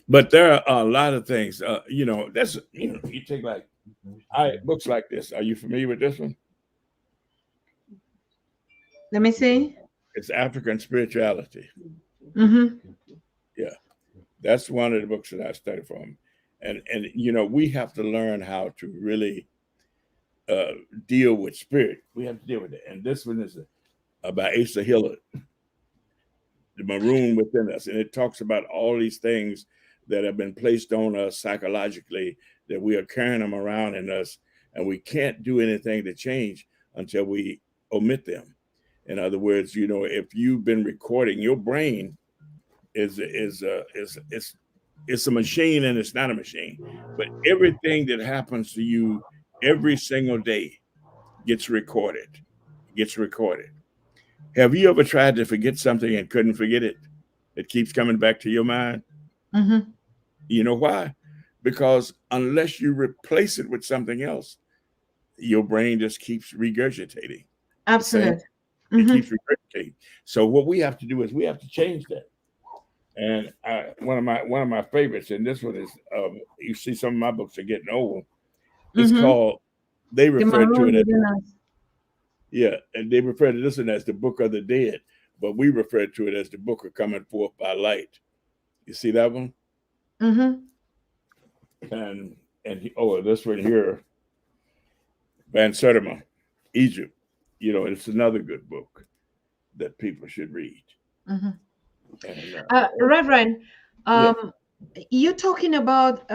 S2: but there are a lot of things, that's, you take like books like this. Are you familiar with this one?
S1: Let me see.
S2: It's African Spirituality.
S1: Mm-hmm.
S2: Yeah, that's one of the books that I studied from. And we have to learn how to really uh, deal with spirit. We have to deal with it. And this one is about Asa Hillard, the maroon within us. And it talks about all these things that have been placed on us psychologically, that we are carrying them around in us, and we can't do anything to change until we omit them. In other words, if you've been recording, your brain it's a machine and it's not a machine. But everything that happens to you every single day gets recorded. Gets recorded. Have you ever tried to forget something and couldn't forget it? It keeps coming back to your mind.
S1: Mm-hmm.
S2: You know why? because unless you replace it with something else, your brain just keeps regurgitating the same.
S1: Absolute.
S2: It
S1: Mm-hmm.
S2: keeps regurgitating. So what we have to do is we have to change that. And one of my favorites, and this one is, you see some of my books are getting old. It's
S1: Mm-hmm.
S2: called, they
S1: The
S2: refer to
S1: maroon
S2: it as,
S1: within us.
S2: yeah, and they refer to this one as the Book of the Dead, but we refer to it as the Book of Coming Forth by Light. You see that one?
S1: Mm-hmm.
S2: Oh, this one here, Van Sertima, Egypt. It's another good book that people should read.
S1: Mm-hmm.
S2: And
S1: Reverend,
S2: yeah,
S1: um, you talking about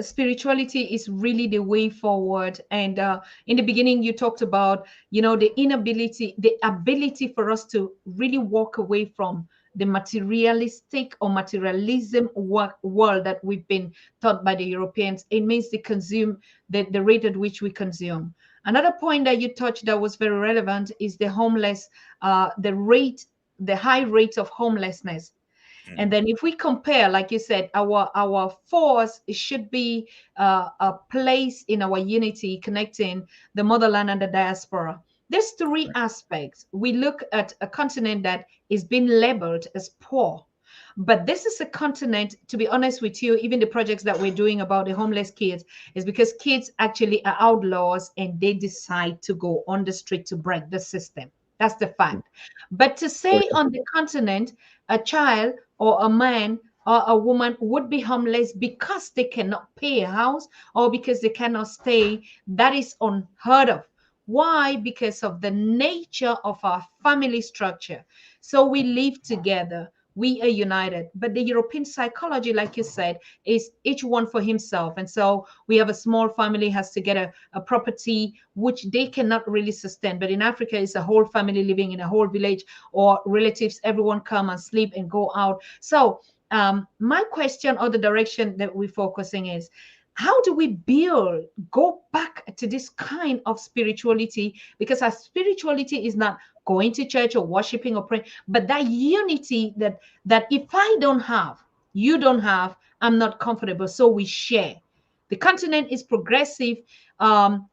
S1: spirituality is really the way forward. And in the beginning, you talked about, the ability for us to really walk away from the materialistic or materialism world that we've been taught by the Europeans. It means the rate at which we consume. Another point that you touched that was very relevant is the homeless, the high rate of homelessness. And then if we compare, like you said, our force, it should be a place in our unity connecting the motherland and the diaspora. There's three aspects. We look at a continent that is being labeled as poor. But this is a continent, to be honest with you, even the projects that we're doing about the homeless kids is because kids actually are outlaws and they decide to go on the street to break the system. That's the fact. But to
S2: oh,
S1: say on the continent, a child or a man or a woman would be homeless because they cannot pay a house or because they cannot stay, that is unheard of. Why? Because of the nature of our family structure. So we live together, we are united. But the European psychology, like you said, is each one for himself. And so we have a small family has to get a property which they cannot really sustain. But in Africa, it's a whole family living in a whole village, or relatives, everyone come and sleep and go out. So my question, or the direction that we're focusing, is how do we go back to this kind of spirituality? Because our spirituality is not going to church or worshiping or praying, but that unity that if I don't have, you don't have, I'm not comfortable. So we share. The continent is progressive,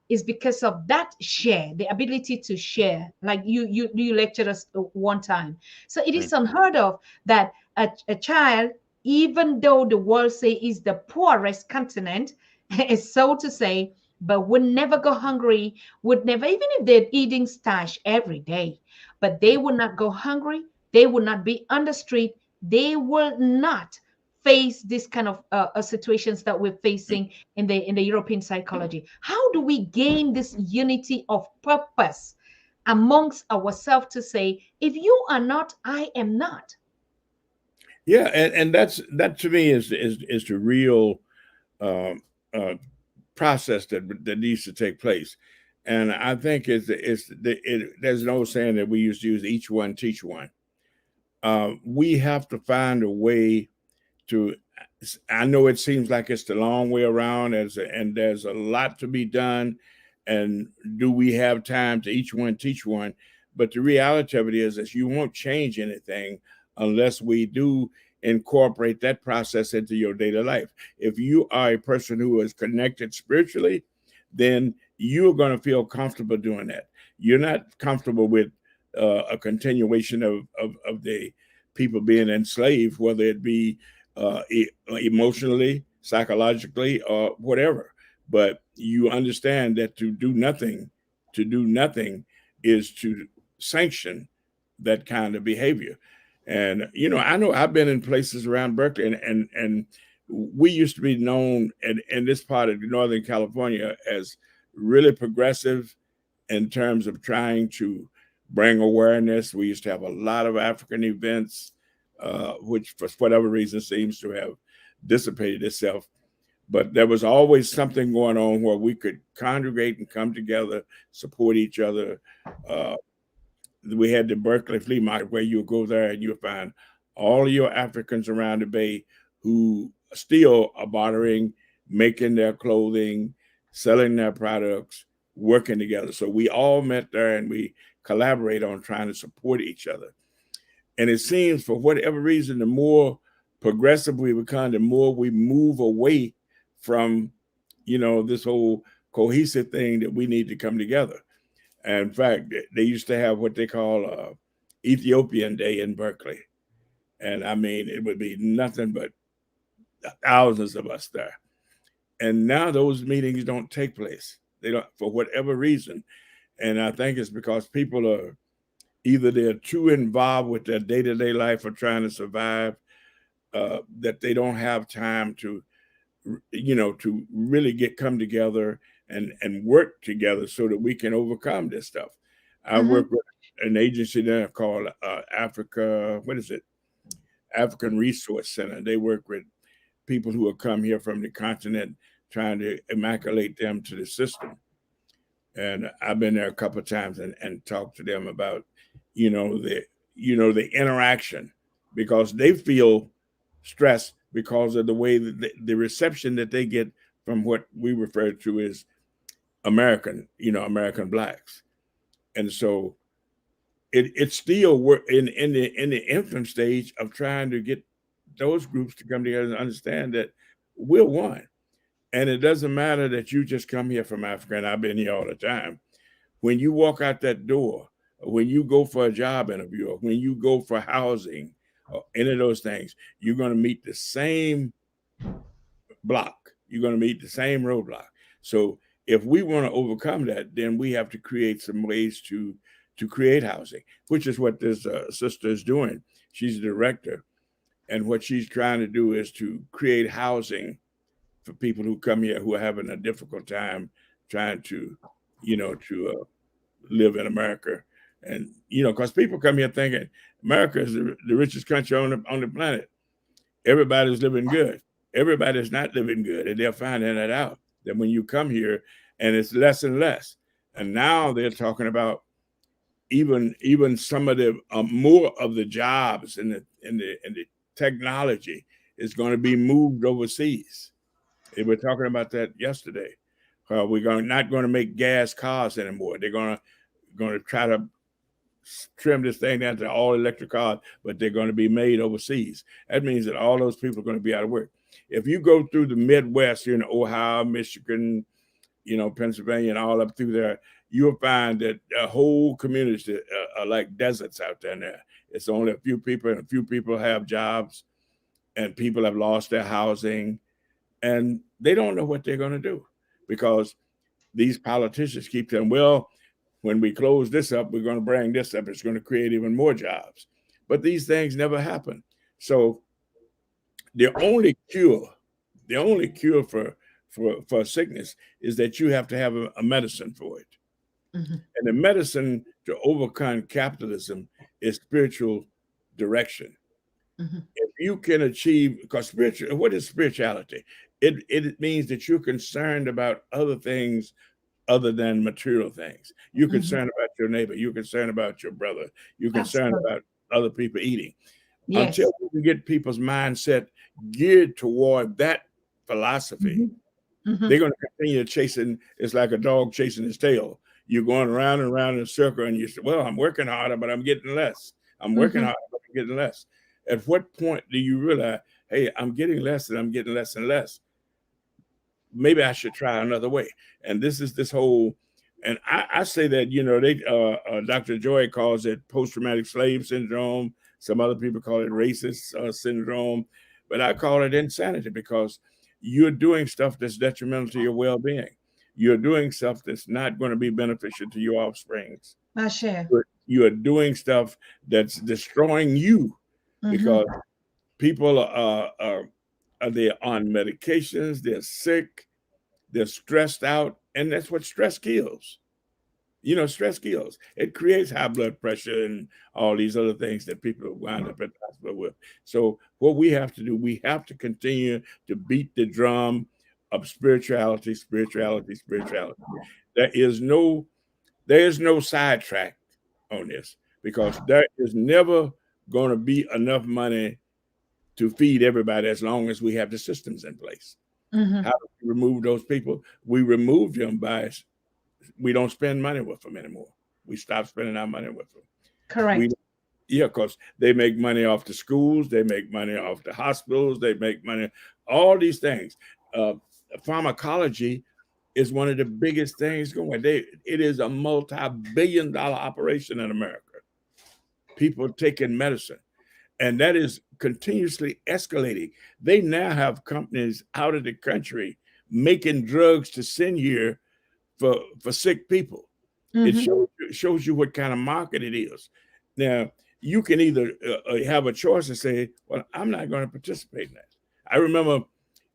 S1: is because of that share, the ability to share. Like you lectured us one time. So it is unheard of that a child, even though the world say is the poorest continent, is so to say, but would never go hungry, would never, even if they're eating stash every day, but they would not go hungry. They would not be on the street. They will not face this kind of situations that we're facing in the European psychology. How do we gain this unity of purpose amongst ourselves to say, if you are not, I am not?
S2: yeah, and that to me is the real uh, uh, process that needs to take place. And I think there's an old saying that we used to use: each one teach one. We have to find a way to. I know it seems like it's the long way around, and there's a lot to be done. And do we have time to each one teach one? But the reality of it is that you won't change anything unless we do incorporate that process into your daily life. If you are a person who is connected spiritually, then you're going to feel comfortable doing that. You're not comfortable with a continuation of the people being enslaved, whether it be emotionally, psychologically, or whatever. But you understand that to do nothing is to sanction that kind of behavior. And I know I've been in places around Berkeley, and we used to be known in this part of Northern California as really progressive in terms of trying to bring awareness. We used to have a lot of African events, which for whatever reason seems to have dissipated itself. But there was always something going on where we could congregate and come together, support each other. Uh, we had the Berkeley Flea Market where you would go there and you'll find all of your Africans around the Bay who still are bartering, making their clothing, selling their products, working together. So we all met there and we collaborate on trying to support each other. And it seems for whatever reason, the more progressive we become, the more we move away from, this whole cohesive thing that we need to come together. And in fact, they used to have what they call Ethiopian Day in Berkeley. And I mean, it would be nothing but thousands of us there. And now those meetings don't take place. They don't, for whatever reason. And I think it's because people are either they're too involved with their day-to-day life or trying to survive, that they don't have time to, to really come together and work together so that we can overcome this stuff. I work with an agency there called African Resource Center. They work with people who have come here from the continent, trying to immaculate them to the system. And I've been there a couple of times and talked to them about, the interaction, because they feel stressed because of the way that the reception that they get from what we refer to as American blacks. And so it's still in the infant stage of trying to get those groups to come together and understand that we're one. And it doesn't matter that you just come here from Africa, and I've been here all the time. When you walk out that door, when you go for a job interview, or when you go for housing, or any of those things, you're going to meet the same block. You're going to meet the same roadblock. So if we want to overcome that, then we have to create some ways to create housing, which is what this sister is doing. She's the director. And what she's trying to do is to create housing for people who come here who are having a difficult time trying to, live in America. And, because people come here thinking America is the richest country on the planet. Everybody's living good. Everybody's not living good. And they're finding that out, that when you come here, and it's less and less. And now they're talking about even some of the more of the jobs and the technology is going to be moved overseas. They were talking about that yesterday. We're not going to make gas cars anymore. They're going to try to trim this thing down to all electric cars, but they're going to be made overseas. That means that all those people are going to be out of work. If you go through the Midwest, Ohio, Michigan, Pennsylvania, and all up through there, you'll find that whole communities are like deserts out there now. It's only a few people, and a few people have jobs, and people have lost their housing, and they don't know what they're going to do, because these politicians keep saying, well, when we close this up, we're going to bring this up. It's going to create even more jobs. But these things never happen. So the only cure for sickness is that you have to have a medicine for it. And the medicine to overcome capitalism is spiritual direction. If you can achieve, because what is spirituality? It means that you're concerned about other things other than material things. You're concerned about your neighbor. You're concerned about your brother. You're concerned about other people eating.
S1: Yes.
S2: Until we can get people's mindset geared toward that philosophy, they're going to continue chasing. It's like a dog chasing his tail. You're going around and around in a circle, and you say, well, I'm working harder, but I'm getting less. I'm working harder, but I'm getting less. At what point do you realize, hey, I'm getting less and I'm getting less and less? Maybe I should try another way. And this is this whole, and I say that, Dr. Joy calls it post-traumatic slave syndrome. Some other people call it racist syndrome, but I call it insanity, because you're doing stuff that's detrimental to your well-being. You're doing stuff that's not going to be beneficial to your offsprings. You are doing stuff that's destroying you, because people they're on medications, they're sick, they're stressed out, and that's what stress kills. Stress kills. It creates high blood pressure and all these other things that people wind up at the hospital with. So what we have to do, we have to continue to beat the drum of spirituality. There is no sidetrack on this, because there is never going to be enough money to feed everybody as long as we have the systems in place. How do we remove those people? We remove them we don't spend money with them anymore. We stop spending our money with them.
S1: Correct.
S2: Because they make money off the schools, they make money off the hospitals, they make money, all these things. pharmacology is one of the biggest things going. It is a multi-billion-dollar operation in America. People taking medicine, and that is continuously escalating. They now have companies out of the country making drugs to send here for sick people. It
S1: Mm-hmm.
S2: shows you what kind of market it is. Now, you can either have a choice and say, well, I'm not going to participate in that. I remember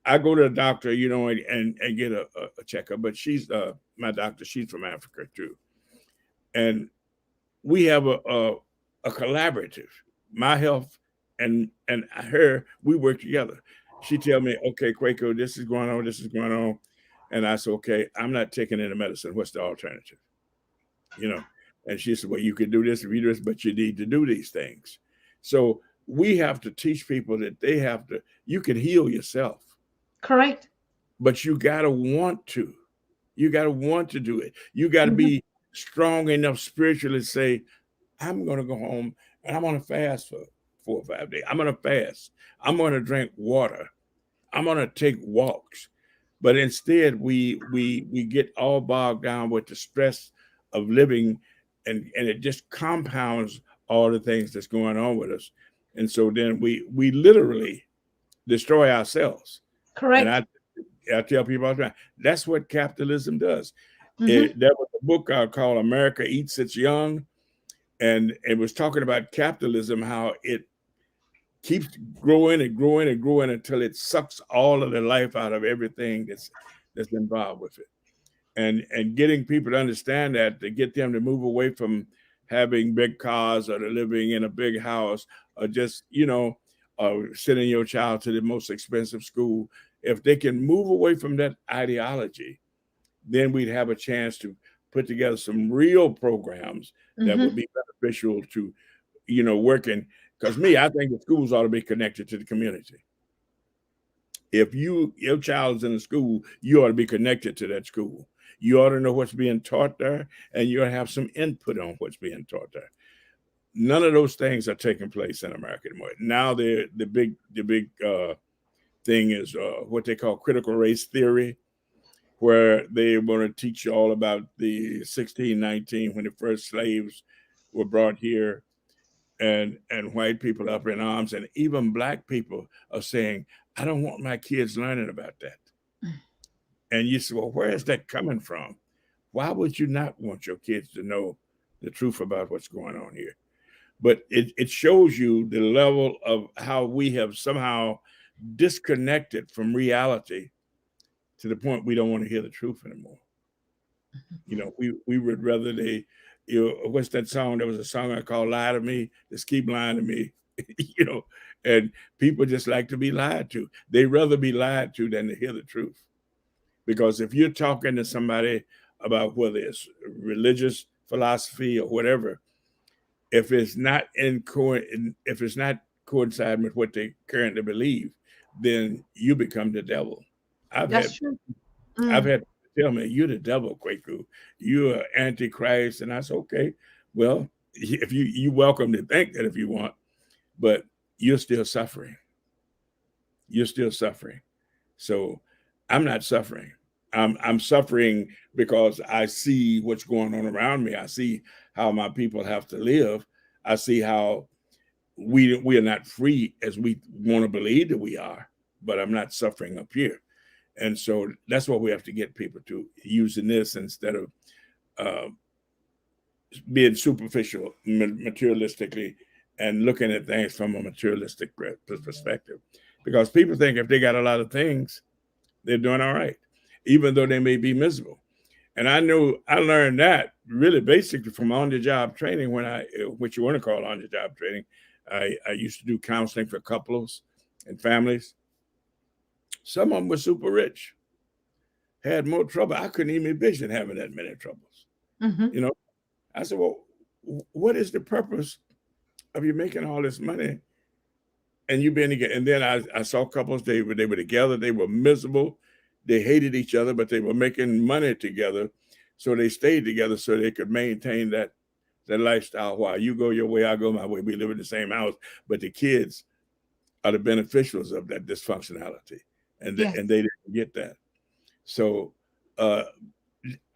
S2: I go to a doctor, and get a checkup, but she's my doctor. She's from Africa too. And we have a collaborative. My health and her, we work together. She tell me, okay, Quaker, this is going on, this is going on. And I said, okay, I'm not taking any medicine. What's the alternative? And she said, well, you can do this if you do this, but you need to do these things. So we have to teach people that you can heal yourself,
S1: Correct.
S2: but you got to want to. You got to want to do it. You got to
S1: Mm-hmm.
S2: be strong enough spiritually to say, I'm going to go home and I'm going to fast for 4 or 5 days. I'm going to fast. I'm going to drink water. I'm going to take walks. But instead, we get all bogged down with the stress of living, and it just compounds all the things that's going on with us. And so then we literally destroy ourselves. And
S1: Correct.
S2: I tell people all the time, that's what capitalism does.
S1: Mm-hmm.
S2: There was a book called America Eats Its Young, and it was talking about capitalism, how it keeps growing and growing and growing until it sucks all of the life out of everything that's involved with it. And getting people to understand that, to get them to move away from having big cars or to living in a big house, or just sending your child to the most expensive school. If they can move away from that ideology, then we'd have a chance to put together some real programs that would
S1: Mm-hmm.
S2: be beneficial to working. Because I think the schools ought to be connected to the community. If your child is in a school, you ought to be connected to that school. You ought to know what's being taught there, and you ought to have some input on what's being taught there. None of those things are taking place in America anymore. Now the big thing is what they call critical race theory, where they want to teach you all about the 1619, when the first slaves were brought here, and white people up in arms, and even black people are saying, I don't want my kids learning about that. And you say, well, where is that coming from? Why would you not want your kids to know the truth about what's going on here? But it shows you the level of how we have somehow disconnected from reality to the point we don't want to hear the truth anymore. We would rather what's that song? There was a song I called Lie to Me, just keep lying to me, and people just like to be lied to. They rather be lied to than to hear the truth. Because if you're talking to somebody about whether it's religious philosophy or whatever, if it's not coinciding with what they currently believe, then you become the devil. I've
S1: That's
S2: had
S1: true.
S2: I've
S1: Mm.
S2: had people tell me, you're the devil, Kweku. You're antichrist. And I said, okay, well, if you welcome to think that if you want, but you're still suffering. You're still suffering. So I'm not suffering. I'm suffering because I see what's going on around me. I see how my people have to live. I see how we are not free as we want to believe that we are, but I'm not suffering up here. And so that's what we have to get people to, using this instead of uh, being superficial, materialistically, and looking at things from a materialistic perspective. Because people think if they got a lot of things, they're doing all right, even though they may be miserable. And I know I learned that really basically from on-the-job training, what you want to call on-the-job training. I used to do counseling for couples and families. Some of them were super rich, had more trouble. I couldn't even envision having that many troubles.
S1: Mm-hmm.
S2: You know, I said, well, what is the purpose of you making all this money and you being together? And then I saw couples, they were together, they were miserable, they hated each other, but they were making money together. So they stayed together so they could maintain that lifestyle. While you go your way, I go my way. We live in the same house, but the kids are the beneficiaries of that dysfunctionality. And
S1: Yes.
S2: they didn't get that. So uh,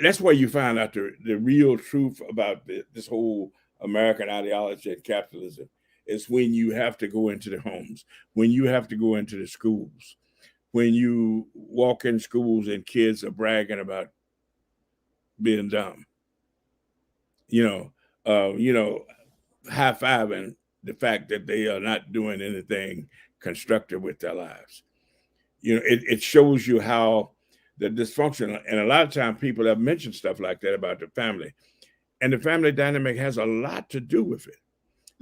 S2: that's where you find out the real truth about this whole American ideology and capitalism is when you have to go into the homes, when you have to go into the schools, when you walk in schools and kids are bragging about being dumb, you know, you know, high fiving the fact that they are not doing anything constructive with their lives. You know, it shows you how the dysfunction, and a lot of times people have mentioned stuff like that about the family, and the family dynamic has a lot to do with it.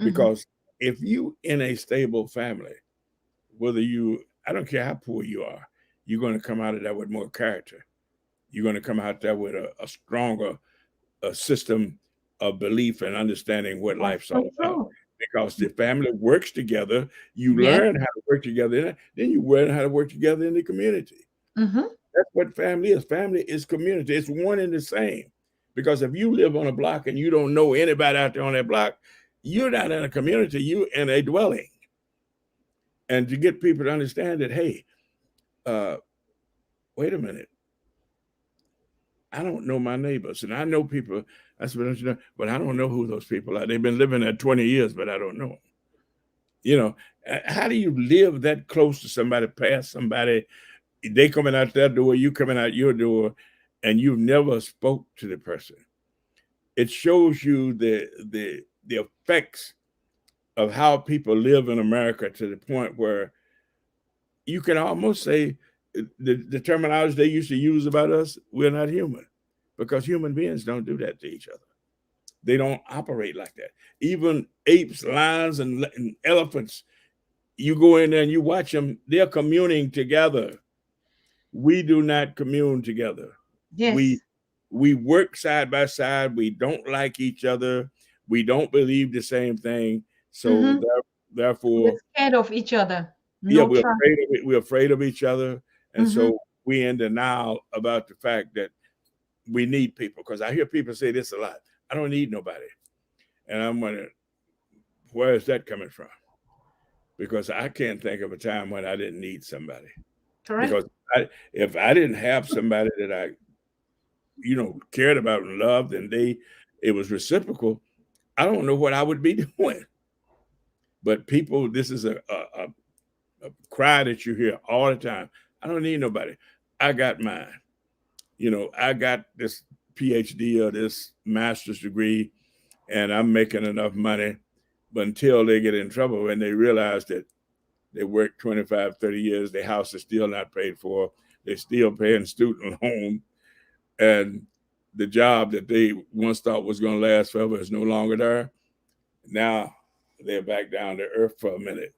S1: Mm-hmm.
S2: Because if you in a stable family, whether you, I don't care how poor you are, you're going to come out of that with more character. You're going to come out there with a stronger system of belief and understanding what
S1: That's
S2: life's
S1: so
S2: all about.
S1: true.
S2: Because the family works together, you
S1: Yes.
S2: learn how to work together, then you learn how to work together in the community.
S1: Mm-hmm.
S2: That's what family is. Family is community. It's one and the same. Because if you live on a block and you don't know anybody out there on that block, you're not in a community, you're in a dwelling. And to get people to understand that, hey, uh, wait a minute, I don't know my neighbors. And I know people, that's what you know, but I don't know who those people are. They've been living there 20 years, but I don't know them. You know, how do you live that close to somebody, past somebody, they coming out their door, you coming out your door, and you've never spoke to the person? It shows you the effects of how people live in America to the point where you can almost say the terminology they used to use about us, we're not human, because human beings don't do that to each other. They don't operate like that. Even apes, lions, and elephants, you go in there and you watch them, they're communing together. We do not commune together. We
S1: Yes.
S2: we work side by side. We don't like each other. We don't believe the same thing. So
S1: Mm-hmm. We're
S2: therefore,
S1: scared of each other.
S2: yeah,
S1: No trust.
S2: we're afraid of each other, and
S1: Mm-hmm.
S2: so we in denial about the fact that we need people. Because I hear people say this a lot. I don't need nobody, and I'm wondering where is that coming from? Because I can't think of a time when I didn't need somebody.
S1: Correct.
S2: Because if I didn't have somebody that I, cared about and loved, and it was reciprocal, I don't know what I would be doing. But people, this is a cry that you hear all the time. I don't need nobody. I got mine. I got this PhD or this master's degree, and I'm making enough money. But until they get in trouble and they realize that they worked 25, 30 years, their house is still not paid for, they're still paying student loan, and the job that they once thought was going to last forever is no longer there. Now they're back down to earth for a minute,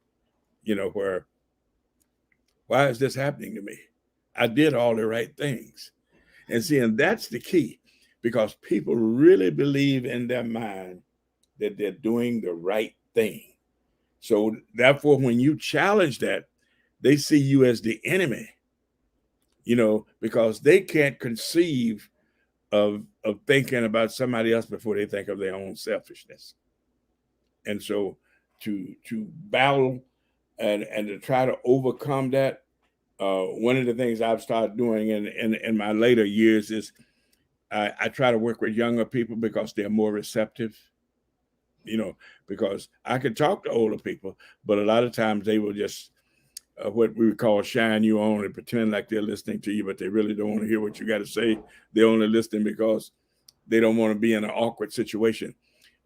S2: where, why is this happening to me? I did all the right things. And that's the key, because people really believe in their mind that they're doing the right thing. So therefore, when you challenge that, they see you as the enemy, because they can't conceive of thinking about somebody else before they think of their own selfishness. And so to battle and to try to overcome that, one of the things I've started doing in my later years is I try to work with younger people because they're more receptive, because I can talk to older people, but a lot of times they will just what we would call shine you on and pretend like they're listening to you, but they really don't want to hear what you got to say. They're only listening because they don't want to be in an awkward situation.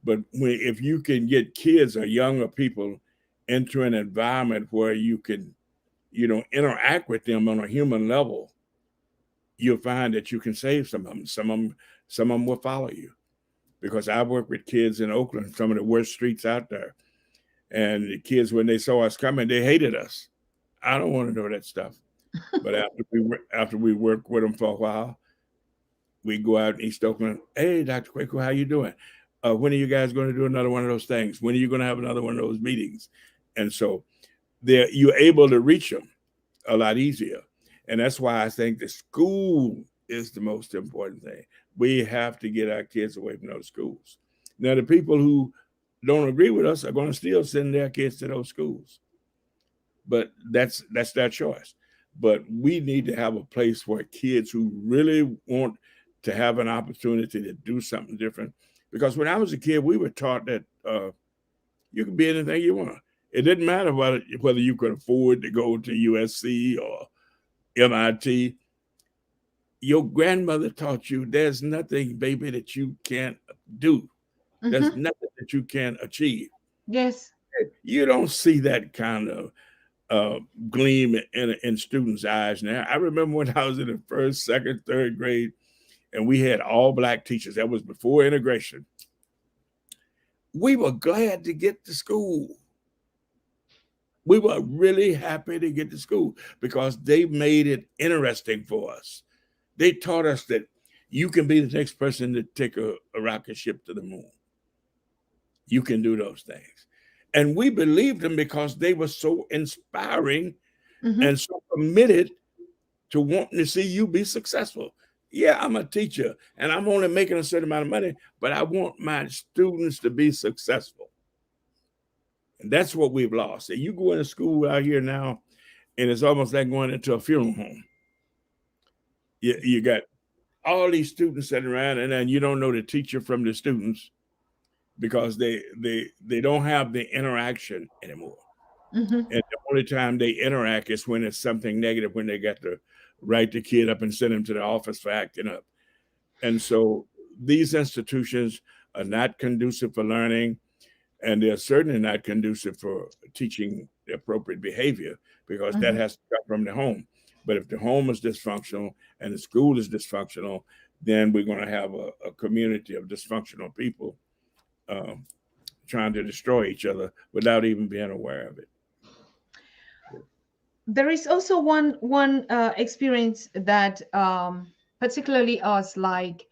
S2: But if you can get kids or younger people into an environment where you can, interact with them on a human level, you'll find that you can save some of them. Some of them will follow you. Because I work with kids in Oakland, some of the worst streets out there. And the kids, when they saw us coming, they hated us. I don't want to know that stuff. But after we work with them for a while, we go out in East Oakland. Hey, Dr. Kweku, how you doing? When are you guys going to do another one of those things? When are you going to have another one of those meetings? And so you're able to reach them a lot easier. And that's why I think the school is the most important thing. We have to get our kids away from those schools. Now, the people who don't agree with us are going to still send their kids to those schools, but that's their choice. but we need to have a place where kids who really want to have an opportunity to do something different. Because when I was a kid, we were taught that you can be anything you want. It didn't matter whether you could afford to go to USC or MIT. Your grandmother taught you there's nothing, baby, that you can't do. There's
S1: Mm-hmm.
S2: nothing that you can't achieve.
S1: Yes.
S2: You don't see that kind of gleam in students' eyes now. I remember when I was in the first, second, third grade, and we had all Black teachers. That was before integration. We were glad to get to school. We were really happy to get to school because they made it interesting for us. They taught us that you can be the next person to take a rocket ship to the moon. You can do those things. And we believed them because they were so inspiring
S1: Mm-hmm.
S2: and so committed to wanting to see you be successful. Yeah, I'm a teacher and I'm only making a certain amount of money, but I want my students to be successful. And that's what we've lost. And you go into school out here now, and it's almost like going into a funeral home. You got all these students sitting around, and then you don't know the teacher from the students because they don't have the interaction anymore.
S1: Mm-hmm.
S2: And the only time they interact is when it's something negative, when they got to write the kid up and send him to the office for acting up. And so these institutions are not conducive for learning, and they're certainly not conducive for teaching the appropriate behavior because that
S1: Mm-hmm.
S2: has to come from the home. But if the home is dysfunctional and the school is dysfunctional, then we're going to have a community of dysfunctional people um, trying to destroy each other without even being aware of it.
S1: There is also one experience that particularly us, like,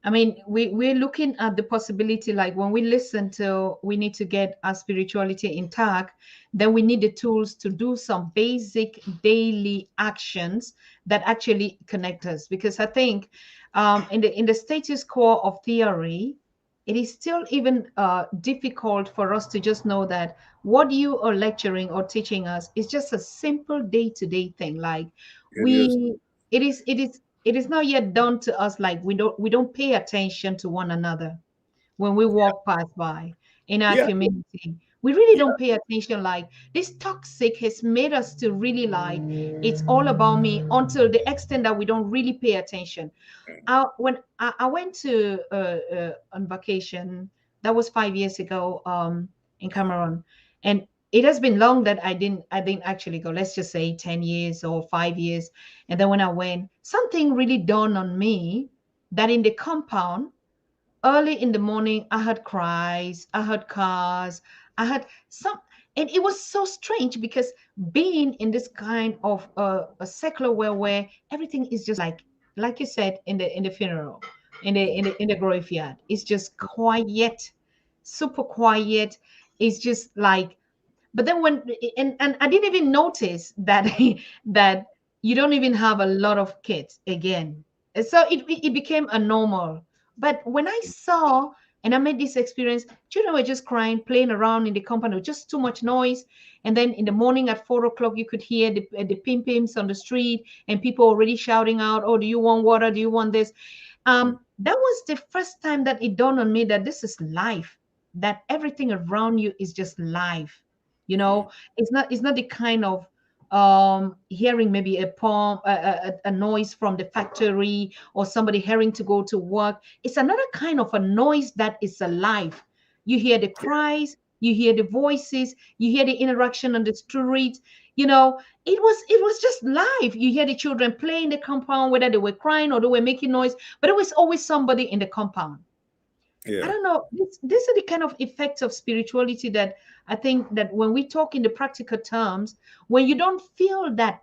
S1: I mean, we're looking at the possibility, like when we listen to we need to get our spirituality intact, then we need the tools to do some basic daily actions that actually connect us, because I think in the status quo of theory, it is still even difficult for us to just know that what you are lecturing or teaching us is just a simple day-to-day thing. Like
S2: It is.
S1: it is not yet done to us. Like we don't pay attention to one another when we walk past by in our
S2: Yeah.
S1: community. We really
S2: Yeah.
S1: don't pay attention. Like this toxic has made us to really, like, it's all about me, until the extent that we don't really pay attention. When I went to on vacation, that was 5 years ago, in Cameroon, and it has been long that I didn't actually go. Let's just say 10 years or 5 years, and then when I went, something really dawned on me that in the compound, early in the morning, I heard cries, I heard cars, I heard some, and it was so strange because being in this kind of a secular world where everything is just like you said, in the funeral, in the graveyard, it's just quiet, super quiet. It's just like, but then when, and I didn't even notice that that you don't even have a lot of kids again. And so it became a normal. But when I saw and I made this experience, children were just crying, playing around in the compound with just too much noise. And then in the morning at 4 o'clock, you could hear the pim pims on the street and people already shouting out, "Oh, do you want water? Do you want this?" That was the first time that it dawned on me that this is life, that everything around you is just life. you
S2: Mm.
S1: know it's not the kind of hearing maybe a poem, a noise from the factory, or somebody hearing to go to work. It's another kind of a noise that is alive. You hear the cries, you hear the voices, you hear the interaction on the street. It was just live. You hear the children play in the compound, whether they were crying or they were making noise, but it was always somebody in the compound. I
S2: Yeah.
S1: don't know. These are the kind of effects of spirituality that I think that when we talk in the practical terms, when you don't feel that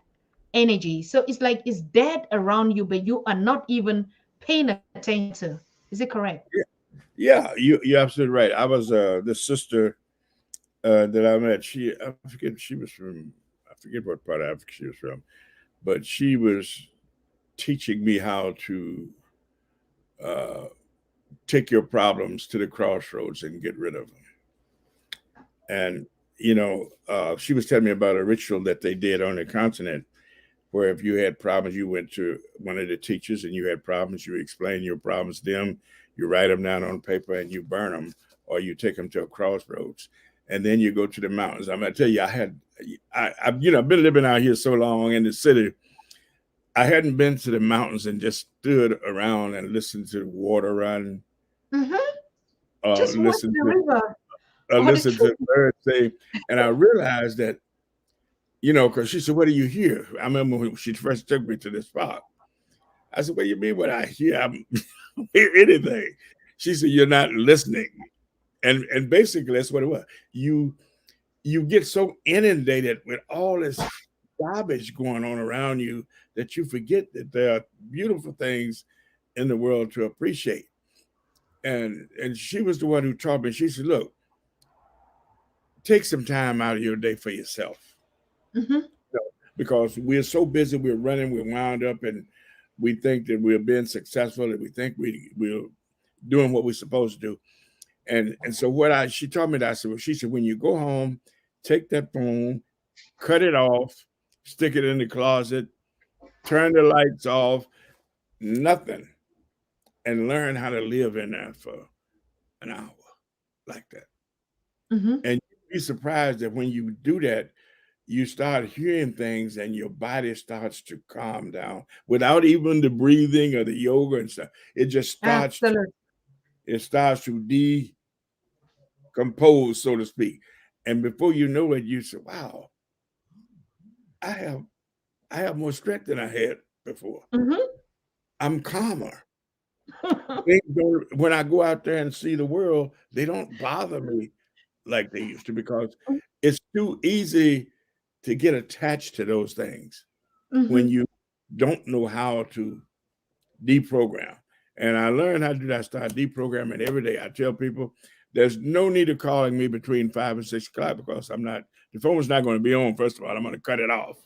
S1: energy, so it's like it's dead around you, but you are not even paying attention to. Is it correct?
S2: Yeah. Yeah. You're absolutely right. I was this sister that I met. I forget she was from. I forget what part of Africa she was from, but she was teaching me how to uh, take your problems to the crossroads and get rid of them. And she was telling me about a ritual that they did on the continent, where if you had problems, you went to one of the teachers and you had problems, you explain your problems to them, you write them down on paper and you burn them, or you take them to a crossroads. And then you go to the mountains. I'm gonna tell you, I've been living out here so long in the city. I hadn't been to the mountains and just stood around and listened to the water run,
S1: Mm-hmm. Just watch
S2: listen
S1: the
S2: to
S1: river or the
S2: listen to
S1: tree.
S2: birds say, and I realized that, because she said, "What do you hear?" I remember when she first took me to this spot. I said, "What do you mean what I hear? I don't hear anything." She said, "You're not listening," and basically that's what it was. You get so inundated with all this garbage going on around you that you forget that there are beautiful things in the world to appreciate. And she was the one who taught me. She said, "Look, take some time out of your day for yourself."
S1: Mm-hmm.
S2: Because we're so busy, we're running, we're wound up, and we think that we're being successful, and we think we're doing what we're supposed to do. And so she told me that, I said, well, she said, when you go home, take that phone, cut it off, stick it in the closet, turn the lights off, nothing, and learn how to live in there for an hour like that.
S1: Mm-hmm.
S2: And you'd be surprised that when you do that, you start hearing things and your body starts to calm down without even the breathing or the yoga and stuff. It just
S1: Absolutely.
S2: starts to decompose, so to speak. And before you know it, you say, wow, I have I have more strength than I had before.
S1: Mm-hmm.
S2: I'm calmer. When I go out there and see the world, they don't bother me like they used to, because it's too easy to get attached to those things when
S1: Mm-hmm.
S2: you don't know how to deprogram. And I learned how to do that. I start deprogramming every day. I tell people there's no need of calling me between 5 and 6 o'clock, because the phone's not going to be on. First of all, I'm going to cut it off.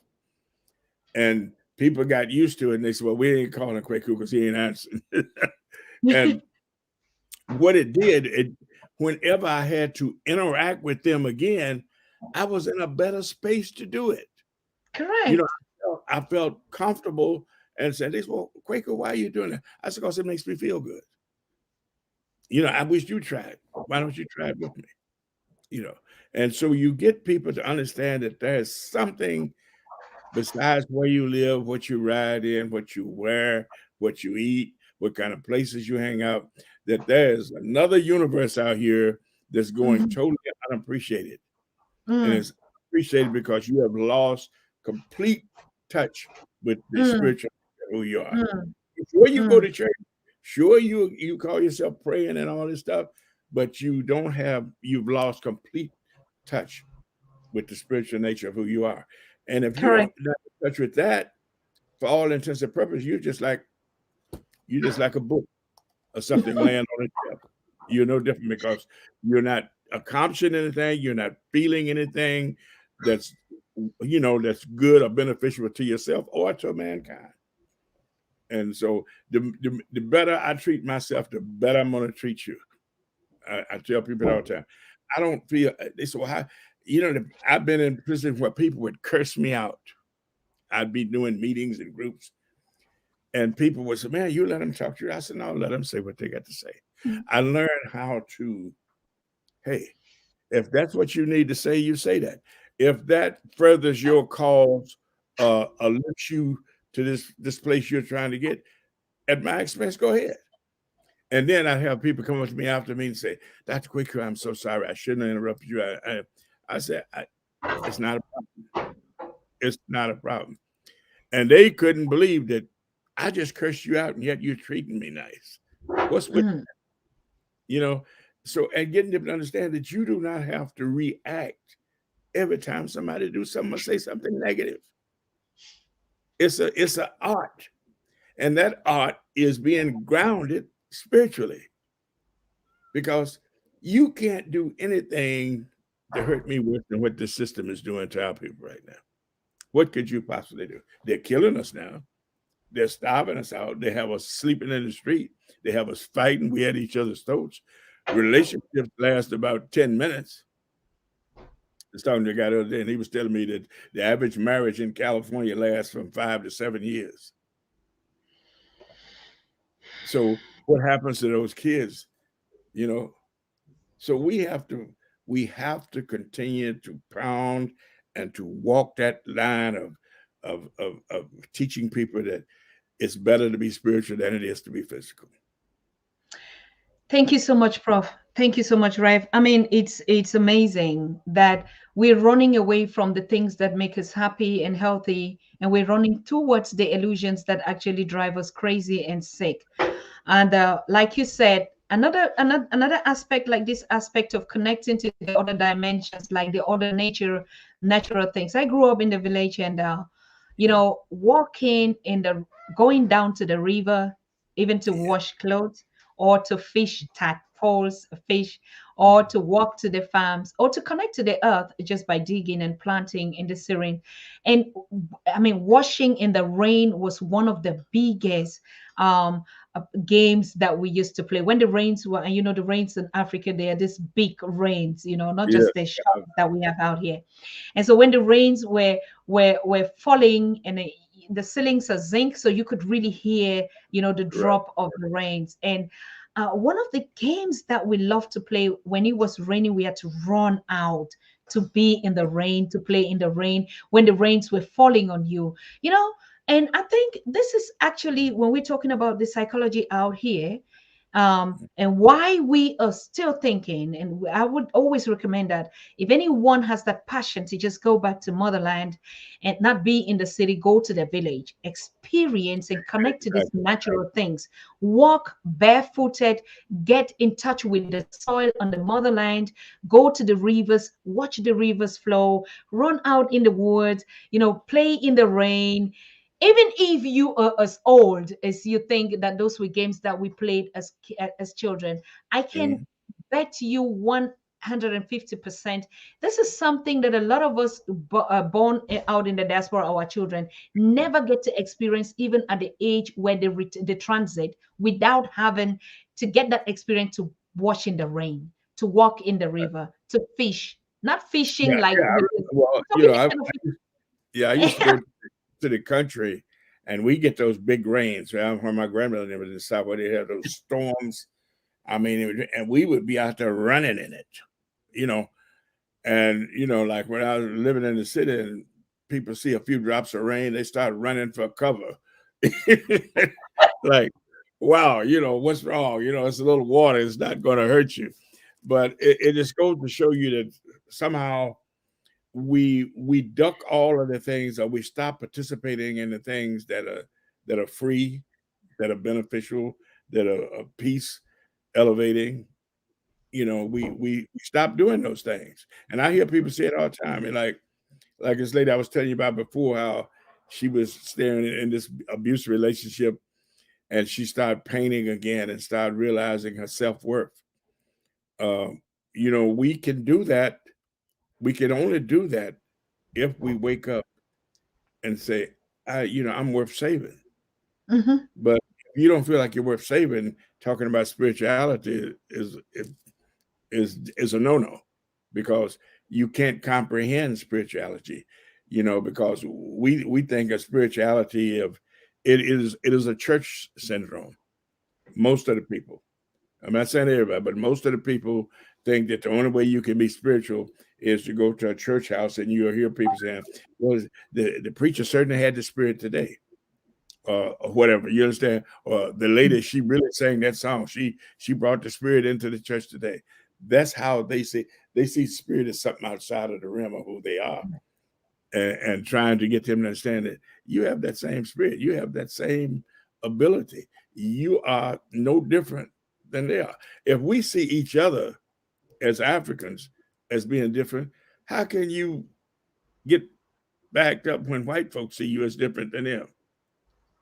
S2: And people got used to it, and they said, well, we ain't calling Kweku because he ain't answering. And what it did, whenever I had to interact with them again, I was in a better space to do it. You know,
S1: Correct.
S2: I felt comfortable and said, they said, well, Quaker, why are you doing that? I said, because it makes me feel good. I wish you tried. Why don't you try it with me? And so you get people to understand that there's something besides where you live, what you ride in, what you wear, what you eat, what kind of places you hang out, that there's another universe out here that's going
S1: Mm-hmm.
S2: totally unappreciated. And
S1: Mm,
S2: it's appreciated because you have lost complete touch with the
S1: mm,
S2: spiritual who you are.
S1: mm,
S2: Before you go
S1: mm.
S2: to church, sure, you call yourself praying and all this stuff, but you've lost complete touch with the spiritual nature of who you are. And if you don't
S1: Correct.
S2: not in touch with that, for all intents and purposes, you're just like a book or something laying on a shelf. You're no different, because you're not accomplishing anything, you're not feeling anything that's that's good or beneficial to yourself or to mankind. And so the better I treat myself, the better I'm going to treat you. I tell people all the time, I don't feel they say, well, I've been in prison where people would curse me out. I'd be doing meetings and groups, and people would say, man, you let them talk to you. I said, no, let them say what they got to say. I learned how to, hey, if that's what you need to say, you say that. If that furthers your cause, lifts you to this place you're trying to get, at my expense, go ahead. And then I have people come up to me after me and say, Dr. Quaker, I'm so sorry. I shouldn't have interrupted you. I said, it's not a problem. It's not a problem. And they couldn't believe that I just cursed you out and yet you're treating me nice. What's with,
S1: Mm,
S2: you know? So, and getting them to understand that you do not have to react every time somebody do something or say something negative. It's an art. And that art is being grounded spiritually, because you can't do anything to hurt me worse than what the system is doing to our people right now. What could you possibly do? They're killing us now. They're starving us out. They have us sleeping in the street. They have us fighting. We at each other's throats. Relationships last about 10 minutes. was talking to a guy the other day, and he was telling me that the average marriage in California lasts from 5 to 7 years. So what happens to those kids? You know, so we have to continue to pound and to walk that line of teaching people that it's better to be spiritual than it is to be physical.
S1: Thank you so much, Prof. Thank you so much, Rev. I mean, it's amazing that we're running away from the things that make us happy and healthy, and we're running towards the illusions that actually drive us crazy and sick. And like you said, another aspect, like this aspect of connecting to the other dimensions, like the other natural things. I grew up in the village, and walking in the going down to the river, even to
S2: Yeah.
S1: wash clothes or to fish tadpoles, fish, or to walk to the farms or to connect to the earth just by digging and planting in the serene. And I mean, washing in the rain was one of the biggest games that we used to play when the rains were, and the rains in Africa, they are these big rains, not
S2: Yeah.
S1: just the short that we have out here. And so when the rains were falling, and the ceilings are zinc, so you could really hear, the
S2: Right.
S1: drop of the rains. And one of the games that we loved to play when it was raining, we had to run out to be in the rain, to play in the rain when the rains were falling on you, you know. And I think this is actually when we're talking about the psychology out here, and why we are still thinking. And I would always recommend that if anyone has that passion to just go back to motherland and not be in the city, go to the village, experience and connect to these
S2: Exactly.
S1: natural things, walk barefooted, get in touch with the soil on the motherland, go to the rivers, watch the rivers flow, run out in the woods, play in the rain. Even if you are as old as you think that those were games that we played as children, I can
S2: Mhm.
S1: bet you 150% this is something that a lot of us born out in the diaspora, our children, never get to experience, even at the age where they transit, without having to get that experience to wash in the rain, to walk in the river, to fish. Not fishing
S2: Yeah,
S1: like
S2: yeah. Well,
S1: we're talking this kind of
S2: I used to go to the country, and we get those big rains. Right? Where my grandmother lived in the South, where they have those storms. I mean, and we would be out there running in it, you know. And like when I was living in the city, and people see a few drops of rain, they start running for cover. Like, wow, what's wrong? It's a little water; it's not going to hurt you. But it just goes to show you that somehow we duck all of the things, or we stop participating in the things that are free, that are beneficial, that are peace elevating. We stop doing those things. And I hear people say it all the time. And like this lady I was telling you about before, how she was staying in this abusive relationship, and she started painting again and started realizing her self-worth. We can do that. We can only do that if we wake up and say, I'm worth saving.
S1: Mhm.
S2: But if you don't feel like you're worth saving, talking about spirituality is a no-no, because you can't comprehend spirituality, because we think of spirituality of it is a church syndrome. Most of the people, I'm not saying everybody, but most of the people think that the only way you can be spiritual is to go to a church house, and you'll hear people saying, well, the preacher certainly had the spirit today, or whatever. You understand? Or the lady, she really sang that song. She brought the spirit into the church today. That's how they see spirit as something outside of the realm of who they are, and trying to get them to understand that you have that same spirit, you have that same ability. You are no different than they are. If we see each other as Africans as being different, how can you get backed up when white folks see you as different than them?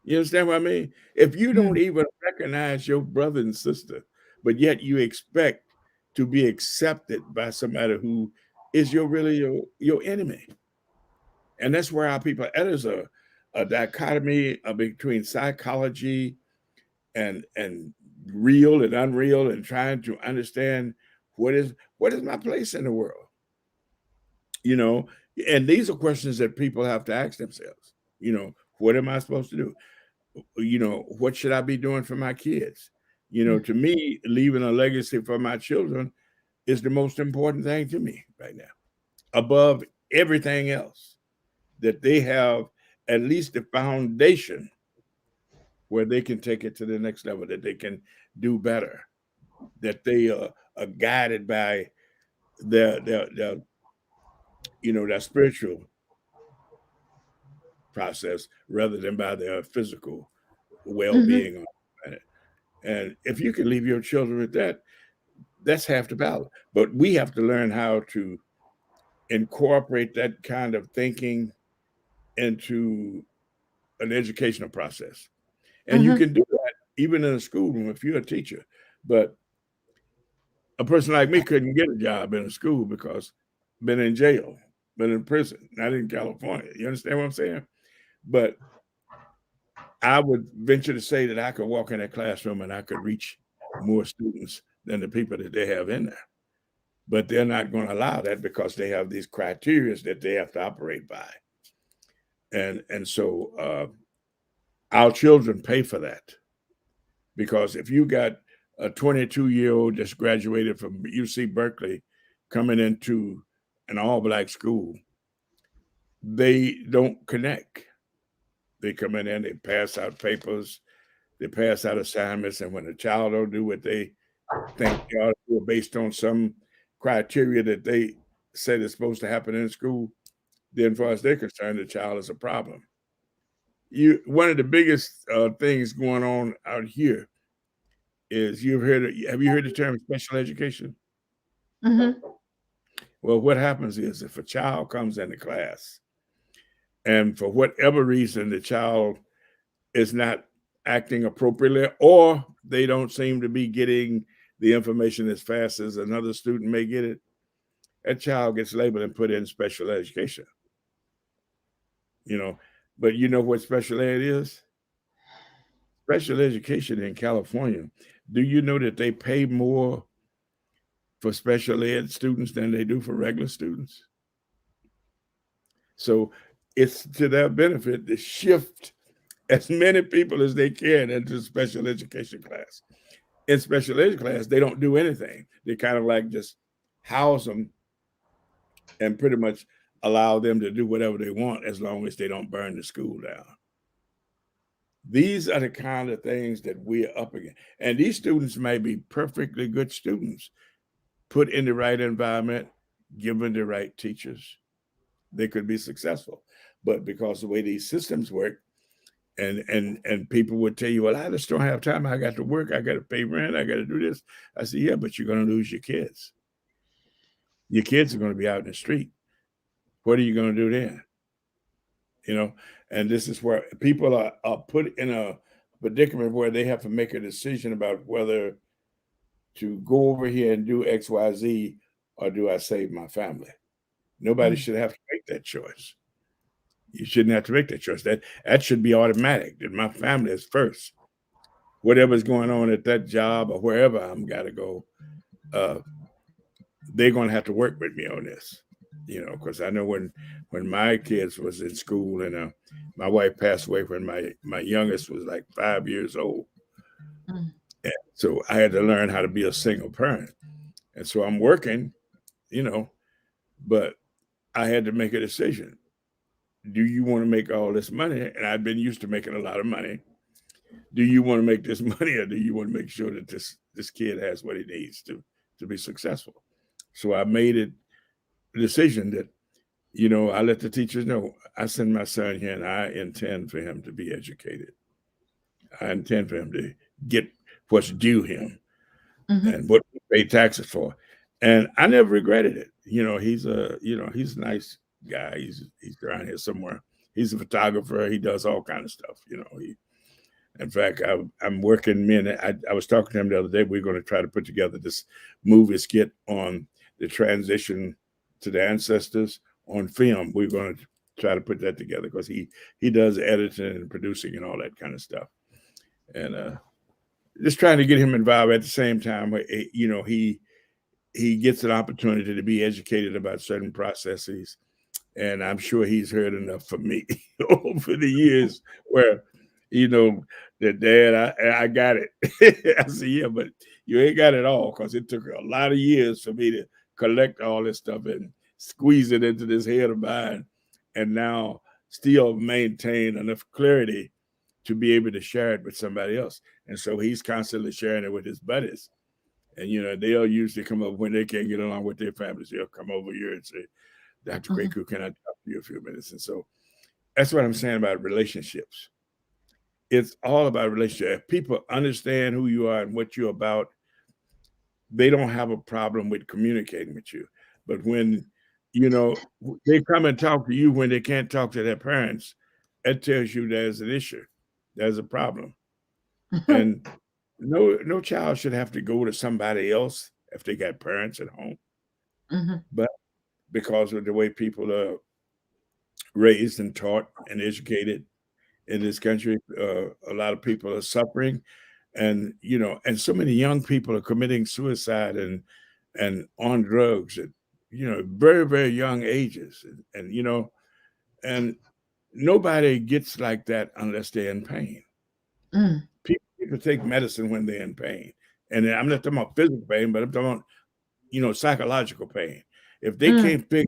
S2: You understand what I mean? If you don't
S1: Mm.
S2: even recognize your brother and sister, but yet you expect to be accepted by somebody who is your enemy. And that's where our people, that is a dichotomy between psychology and real and unreal, and trying to understand what is my place in the world. you know, and these are questions that people have to ask themselves. What am I supposed to do? What should I be doing for my kids? To me, leaving a legacy for my children is the most important thing to me right now, above everything else, that they have at least the foundation where they can take it to the next level, that they can do better, that they are guided by their spiritual process rather than by their physical
S1: Mm-hmm.
S2: well-being on the planet. And if you can leave your children with that, that's half the battle. But we have to learn how to incorporate that kind of thinking into an educational process. And you
S1: Mm-hmm.
S2: can do that even in a schoolroom if you're a teacher. But a person like me couldn't get a job in a school because been in jail, been in prison, not in California. You understand what I'm saying? But I would venture to say that I could walk in that classroom and I could reach more students than the people that they have in there. But they're not going to allow that because they have these criteria that they have to operate by. And so our children pay for that, because if you got a 22-year-old just graduated from UC Berkeley coming into an all-black school, they don't connect. They come in and they pass out papers, they pass out assignments, and when a child don't do what they think they ought to do based on some criteria that they said is supposed to happen in school, then as far as they're concerned, the child is a problem. One of the biggest things going on out here is have you heard the term special education?
S1: Mm-hmm.
S2: Well, what happens is if a child comes into class and for whatever reason the child is not acting appropriately, or they don't seem to be getting the information as fast as another student may get it, that child gets labeled and put in special education. You know, but you know what special ed is? Special education in California. Do you know that they pay more for special ed students than they do for regular students? So it's to their benefit to shift as many people as they can into special education class. In special ed class, they don't do anything. They kind of like just house them and pretty much allow them to do whatever they want as long as they don't burn the school down. These are the kind of things that we're up against. And these students may be perfectly good students, put in the right environment, given the right teachers, they could be successful. But because the way these systems work, and people would tell you, well, I just don't have time. I got to work. I got to pay rent. I got to do this. I said, yeah, but you're going to lose your kids. Your kids are going to be out in the street. What are you going to do then? And this is where people are put in a predicament where they have to make a decision about whether to go over here and do X, Y, Z, or do I save my family? Nobody should have to make that choice. You shouldn't have to make that choice. That should be automatic. That my family is first. Whatever's going on at that job or wherever I'm got to go, uh, they're going to have to work with me on this. Because I know when my kids was in school and my wife passed away when my youngest was like 5 years old. And so I had to learn how to be a single parent. And so I'm working, but I had to make a decision. Do you want to make all this money? And I've been used to making a lot of money. Do you want to make this money, or do you want to make sure that this kid has what he needs to be successful? So I made a decision that, I let the teachers know I send my son here and I intend for him to be educated. I intend for him to get what's due him and what we pay taxes for. And I never regretted it. He's a nice guy. He's around here somewhere. He's a photographer. He does all kind of stuff. In fact, I'm working. I was talking to him the other day. We're going to try to put together this movie skit on the transition to the ancestors on film. We're going to try to put that together because he does editing and producing and all that kind of stuff. And just trying to get him involved at the same time. He he gets an opportunity to be educated about certain processes. And I'm sure he's heard enough from me over the years where, you know, that dad, I got it. I said, yeah, but you ain't got it all, because it took a lot of years for me to collect all this stuff and squeeze it into this head of mine, and now still maintain enough clarity to be able to share it with somebody else. And so he's constantly sharing it with his buddies. And, you know, they'll usually come up when they can't get along with their families. They'll come over here and say, Dr.
S1: Mhm.
S2: Kweku, can I talk to you a few minutes? And so that's what I'm saying about relationships. It's all about relationship. If people understand who you are and what you're about, they don't have a problem with communicating with you. But when, you know, they come and talk to you when they can't talk to their parents, that tells you there's an issue. There's a problem. And no child should have to go to somebody else if they got parents at home.
S1: Mhm.
S2: But because of the way people are raised and taught and educated in this country, a lot of people are suffering, and you know, and so many young people are committing suicide and on drugs at, you know, very young ages, and you know, and nobody gets like that unless they're in pain.
S1: Mm.
S2: People take medicine when they're in pain, and I'm not talking about physical pain, but I'm talking about, you know, psychological pain. If they
S1: Mm.
S2: can't figure,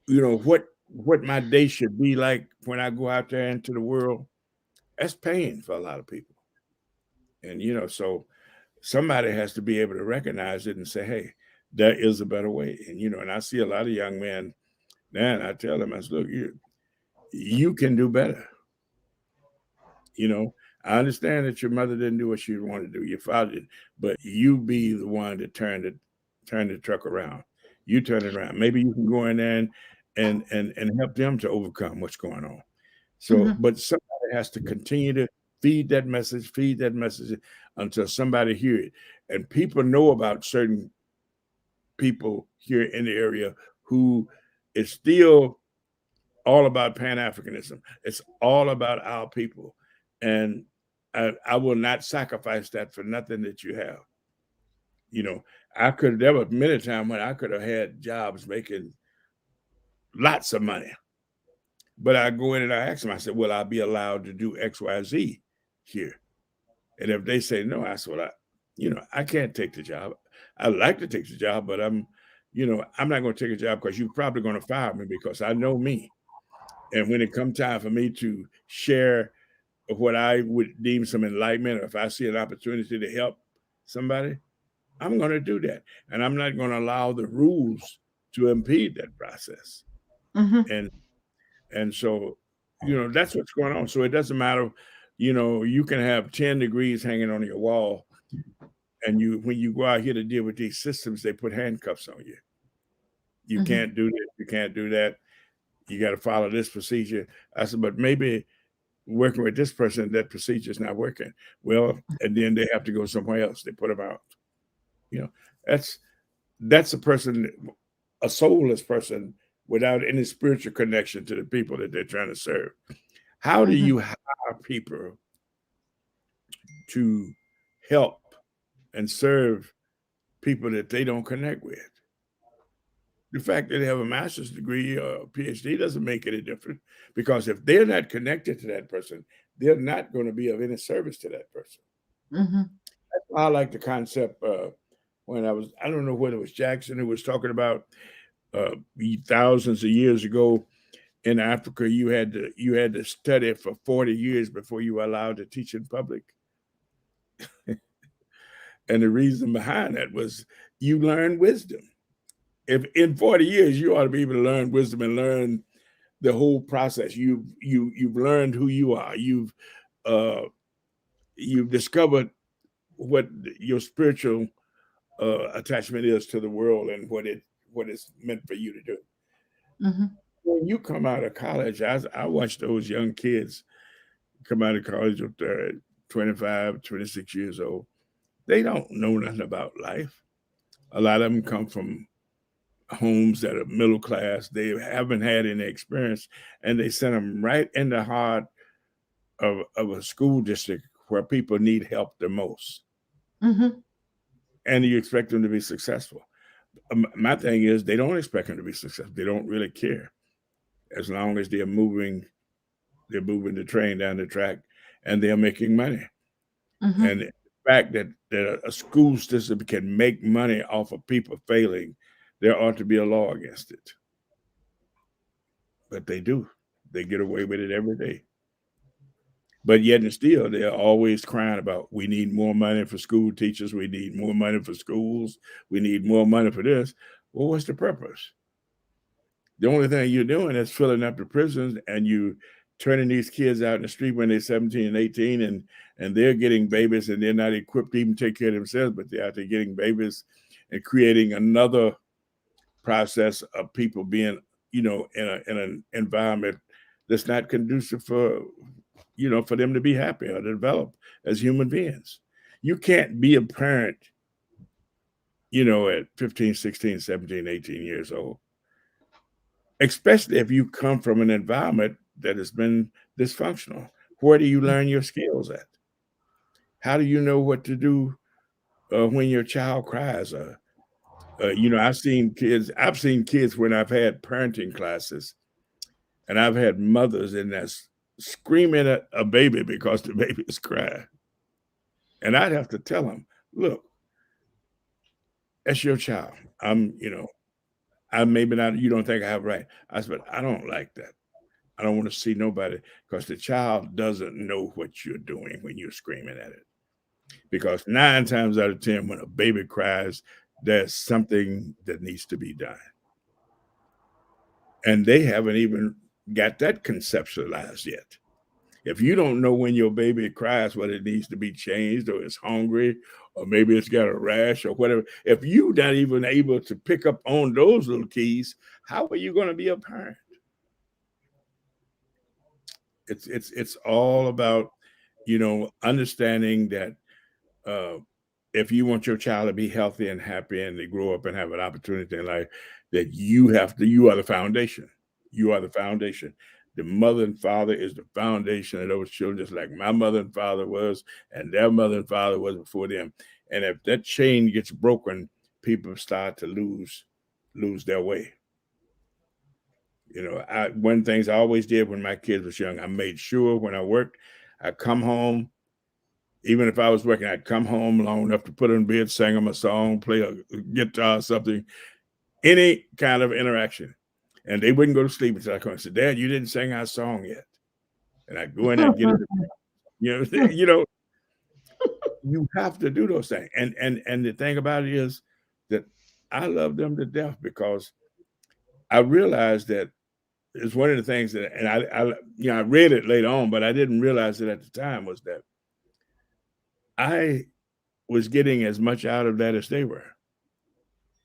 S2: you know, what my day should be like when I go out there into the world, that's pain for a lot of people. And you know, so somebody has to be able to recognize it and say, hey, there is a better way. And you know, and I see a lot of young men now, and I tell them, I said, look, you can do better. You know, I understand that your mother didn't do what she wanted to do, your father did, but you be the one to turn the truck around. You turn it around. Maybe you can go in there and help them to overcome what's going on. So,
S1: Mhm.
S2: but somebody has to continue to feed that message until somebody hear it. And people know about certain people here in the area who is still all about Pan Africanism. It's all about our people, and I will not sacrifice that for nothing that you have. You know, I could. There were many times when I could have had jobs making lots of money, but I go in and I ask them. I said, "Will I be allowed to do X, Y, Z here?" And if they say no, I said, "Well, you know, I can't take the job. I'd like to take the job, but you know, I'm not going to take a job because you're probably going to fire me because I know me. And when it comes time for me to share what I would deem some enlightenment, or if I see an opportunity to help somebody, I'm going to do that. And I'm not going to allow the rules to impede that process."
S1: Mhm.
S2: And so, you know, that's what's going on. So it doesn't matter, you know, you can have 10 degrees hanging on your wall, and when you go out here to deal with these systems, they put handcuffs on you. You
S1: Mhm.
S2: can't do this, you can't do that. You got to follow this procedure. I said, but maybe working with this person, that procedure is not working. Well, and then they have to go somewhere else. They put them out. You know, that's a person, a soulless person without any spiritual connection to the people that they're trying to serve. How do
S1: Mhm.
S2: you hire people to help and serve people that they don't connect with? The fact that they have a master's degree or a PhD doesn't make any difference, because if they're not connected to that person, they're not going to be of any service to that person.
S1: Mhm.
S2: I like the concept. When I don't know whether it was Jackson who was talking about thousands of years ago in Africa, you had to study for 40 years before you were allowed to teach in public. And the reason behind that was you learn wisdom. If in 40 years you ought to be able to learn wisdom and learn the whole process. You've learned who you are. Uh, you've discovered what your spiritual attachment is to the world and what it's meant for you to do.
S1: Mhm.
S2: When you come out of college, I watch those young kids come out of college with 25, 26 years old. They don't know nothing about life. A lot of them come from homes that are middle class. They haven't had any experience, and they send them right in the heart of a school district where people need help the most.
S1: Mhm.
S2: and you expect them to be successful. My thing is, they don't expect them to be successful. They don't really care, as long as they're moving the train down the track and they're making money.
S1: Mm-hmm.
S2: And the fact that a school system can make money off of people failing, there ought to be a law against it. But they do. They get away with it every day. But yet and still, they're always crying about, we need more money for school teachers. We need more money for schools. We need more money for this. Well, what's the purpose? The only thing you're doing is filling up the prisons, and you turning these kids out in the street when they're 17 and 18, and they're getting babies, and they're not equipped to even take care of themselves, but they're out there getting babies and creating another process of people being, in an environment that's not conducive for them to be happy or to develop as human beings. You can't be a parent, at 15, 16, 17, 18 years old, especially if you come from an environment that has been dysfunctional. Where do you learn your skills at? How do you know what to do when your child cries? I've seen kids when I've had parenting classes, and I've had mothers in there screaming at a baby because the baby is crying. And I'd have to tell them, look, that's your child. I maybe not, you don't think I have right. I said, but I don't like that. I don't want to see nobody, because the child doesn't know what you're doing when you're screaming at it. Because 9 times out of 10, when a baby cries, there's something that needs to be done. And they haven't even got that conceptualized yet. If you don't know when your baby cries whether it needs to be changed, or it's hungry, or maybe it's got a rash or whatever, if you're not even able to pick up on those little keys, how are you going to be a parent? It's all about, understanding that if you want your child to be healthy and happy and they grow up and have an opportunity in life, that you are the foundation. You are the foundation. The mother and father is the foundation of those children, just like my mother and father was, and their mother and father was before them. And if that chain gets broken, people start to lose their way. One of the things I always did when my kids was young, I made sure when I worked, I'd come home. Even if I was working, I'd come home long enough to put them in bed, sing them a song, play a guitar, something, any kind of interaction. And they wouldn't go to sleep until I come and say, Dad, you didn't sing our song yet. And I'd go in and get it. You have to do those things. And the thing about it is that I love them to death, because I realized that it's one of the things that, and I read it later on, but I didn't realize it at the time, was that I was getting as much out of that as they were.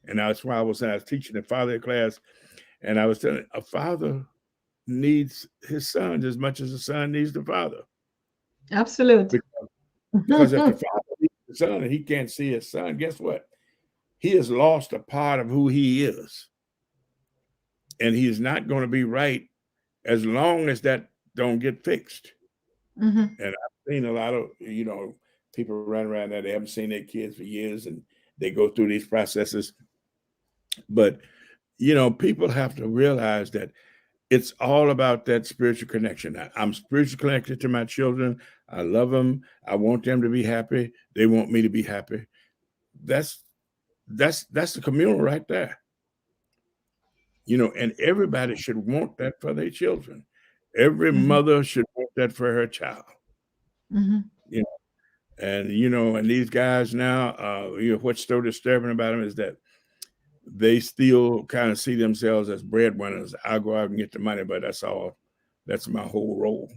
S2: And that's why I was teaching the father class, and I was telling a father needs his son as much as the son needs the father.
S1: Absolutely.
S2: Because if the father needs the son and he can't see his son, guess what? He has lost a part of who he is. And he's not going to be right as long as that don't get fixed.
S1: Mm-hmm.
S2: And I've seen a lot of, people run around there, they haven't seen their kids for years, and they go through these processes. But, people have to realize that it's all about that spiritual connection. I'm spiritually connected to my children. I love them. I want them to be happy. They want me to be happy. That's the communal right there. And everybody should want that for their children. Every mother should want that for her child.
S1: Mm-hmm.
S2: And these guys now, what's so disturbing about them is that they still kind of see themselves as breadwinners. I'll go out and get the money, but that's all. That's my whole role.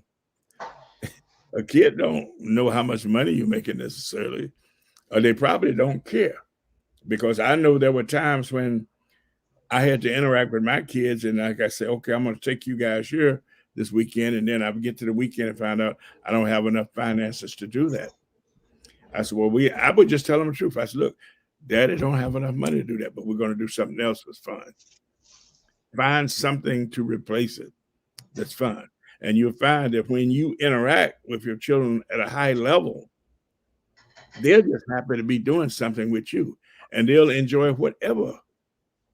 S2: A kid don't know how much money you're making necessarily, or they probably don't care. Because I know there were times when I had to interact with my kids, and like I said, okay, I'm going to take you guys here this weekend, and then I would get to the weekend and find out I don't have enough finances to do that. I said, well, I would just tell them the truth. I said, look, Daddy don't have enough money to do that, but we're going to do something else that's fun. Find something to replace it that's fun. And you'll find that when you interact with your children at a high level, They're just happy to be doing something with you, and they'll enjoy whatever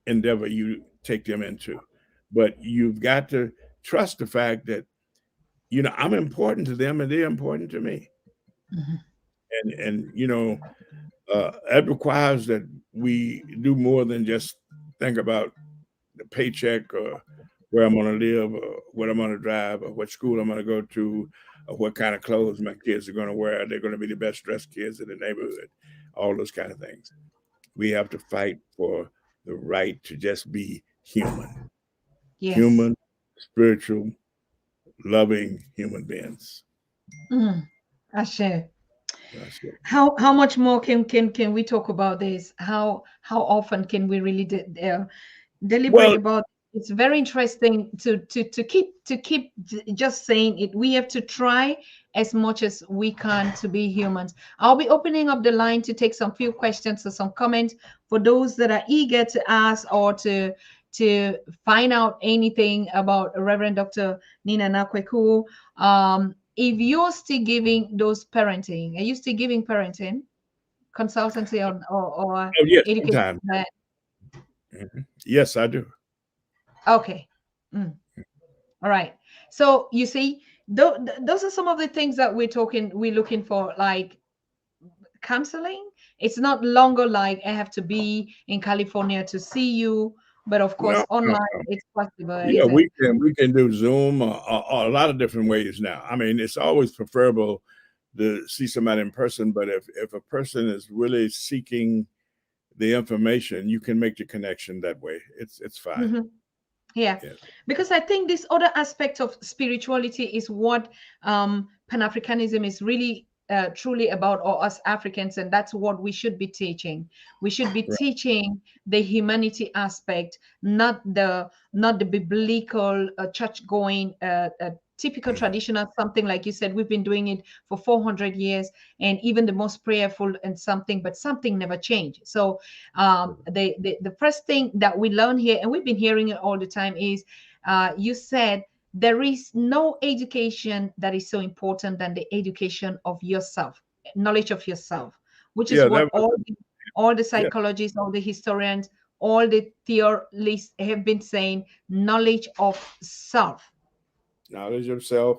S2: endeavor you take them into. But you've got to trust the fact that, I'm important to them and they're important to me.
S1: Mhm.
S2: And it requires that we do more than just think about the paycheck or where I'm going to live or what I'm going to drive or what school I'm going to go to or what kind of clothes my kids are going to wear. They're going to be the best dressed kids in the neighborhood, all those kind of things. We have to fight for the right to just be
S1: Yes.
S2: human, spiritual, loving human beings.
S1: Mm. Ashe.
S2: That's it.
S1: How much more can we talk about this? How often can we really deliberate
S2: Well,
S1: about? It's very interesting to keep just saying it. We have to try as much as we can to be humans. I'll be opening up the line to take some few questions or some comments for those that are eager to ask or to find out anything about Reverend Dr. Niinana Kweku. If you're still giving those parenting, are you still giving parenting consultancy or
S2: oh, yes,
S1: education?
S2: sometimes. Yes, I do.
S1: Okay. Mm. All right. So you see, those are some of the things that we're looking for, like counseling. It's not longer like I have to be in California to see you, but of
S2: No,
S1: course
S2: no.
S1: online it's possible,
S2: Yeah,
S1: is it?
S2: we can do Zoom or a lot of different ways now. I mean, it's always preferable to see somebody in person, but if a person is really seeking the information, you can make the connection that way. It's fine.
S1: Mhm. Yeah,
S2: Yeah,
S1: because I think this other aspect of spirituality is what Pan-Africanism is really truly about, or us Africans, and that's what we should be teaching. We should be
S2: right.
S1: teaching the humanity aspect, not the biblical church going typical traditional something like you said. We've been doing it for 400 years, and even the most prayerful and something, but something never changed. So the first thing that we learn here, and we've been hearing it all the time, is you said there is no education that is so important than the education of yourself, knowledge of yourself, which is
S2: Yeah,
S1: what
S2: that was
S1: all the
S2: yeah,
S1: psychologists, all the historians, all the theorists have been saying: knowledge of self.
S2: knowledge of self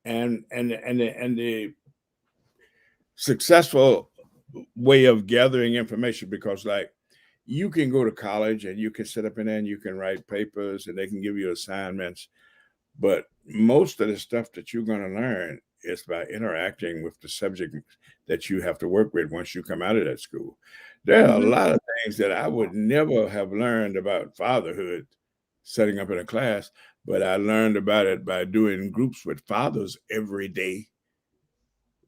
S2: and the successful way of gathering information, because like you can go to college and you can sit up in there and you can write papers and they can give you assignments. But most of the stuff that you're going to learn is by interacting with the subject that you have to work with once you come out of that school. There are a
S1: Mhm.
S2: lot of things that I would never have learned about fatherhood setting up in a class, but I learned about it by doing groups with fathers every day,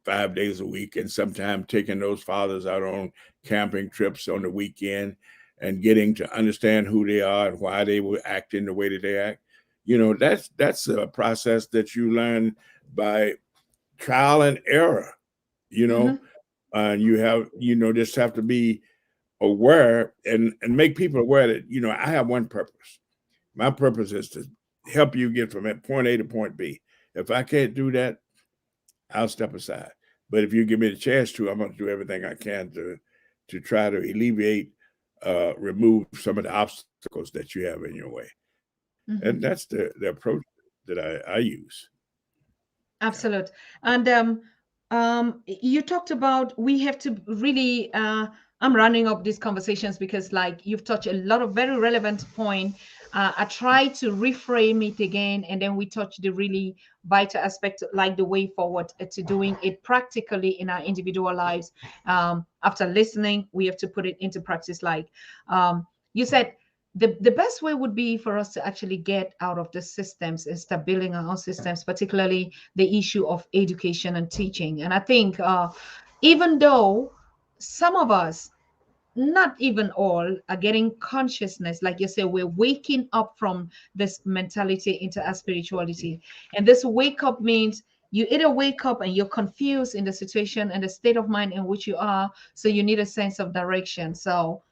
S2: 5 days a week, and sometimes taking those fathers out on camping trips on the weekend and getting to understand who they are and why they were acting the way that they act. That's a process that you learn by trial and error, you know,
S1: Mhm.
S2: and you have, just have to be aware and make people aware that, I have one purpose. My purpose is to help you get from point A to point B. If I can't do that, I'll step aside. But if you give me the chance to, I'm going to do everything I can to try to alleviate, remove some of the obstacles that you have in your way. And
S1: Mhm.
S2: that's the approach that I use. Yeah.
S1: Absolute. And you talked about we have to really. I'm running up these conversations because, like, you've touched a lot of very relevant point. I try to reframe it again, and then we touch the really vital aspect, like the way forward to doing it practically in our individual lives. After listening, we have to put it into practice. Like you said, the best way would be for us to actually get out of the systems and start building our own systems, particularly the issue of education and teaching. And I think even though some of us, not even all, are getting consciousness, like you say, we're waking up from this mentality into our spirituality. And this wake up means you either wake up and you're confused in the situation and the state of mind in which you are, so you need a sense of direction. So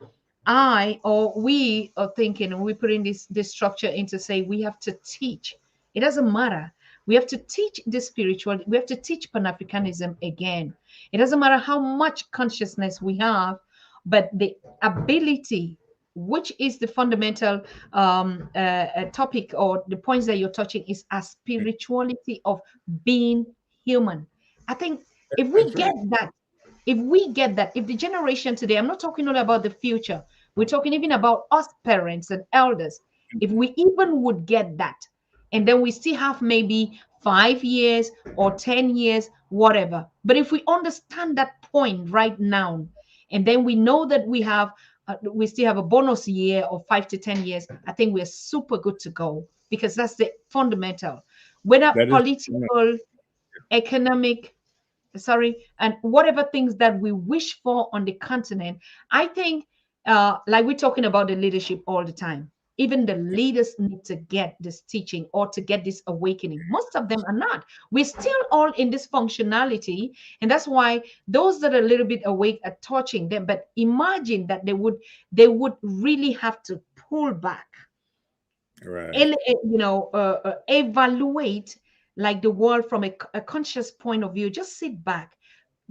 S1: I or we are thinking, and we put in this structure into say we have to teach. It doesn't matter. We have to teach the spiritual. We have to teach Pan-Africanism again. It doesn't matter how much consciousness we have, but the ability, which is the fundamental topic or the points that you're touching, is a spirituality of being human. I think if we
S2: That's
S1: get
S2: right.
S1: that, if the generation today, I'm not talking only about the future, we're talking even about us parents and elders, if we even would get that, and then we still have maybe 5 years or 10 years, whatever. But if we understand that point right now, and then we know that we still have a bonus year of 5 to 10 years, I think we're super good to go, because that's the fundamental. Whether
S2: That is.
S1: political, economic, sorry, and whatever things that we wish for on the continent, I think, like we're talking about the leadership all the time, even the leaders need to get this teaching or to get this awakening. Most of them are not. We're still all in this functionality, and that's why those that are a little bit awake are touching them. But imagine that they would really have to pull back,
S2: Right.
S1: evaluate like the world from a conscious point of view. Just sit back,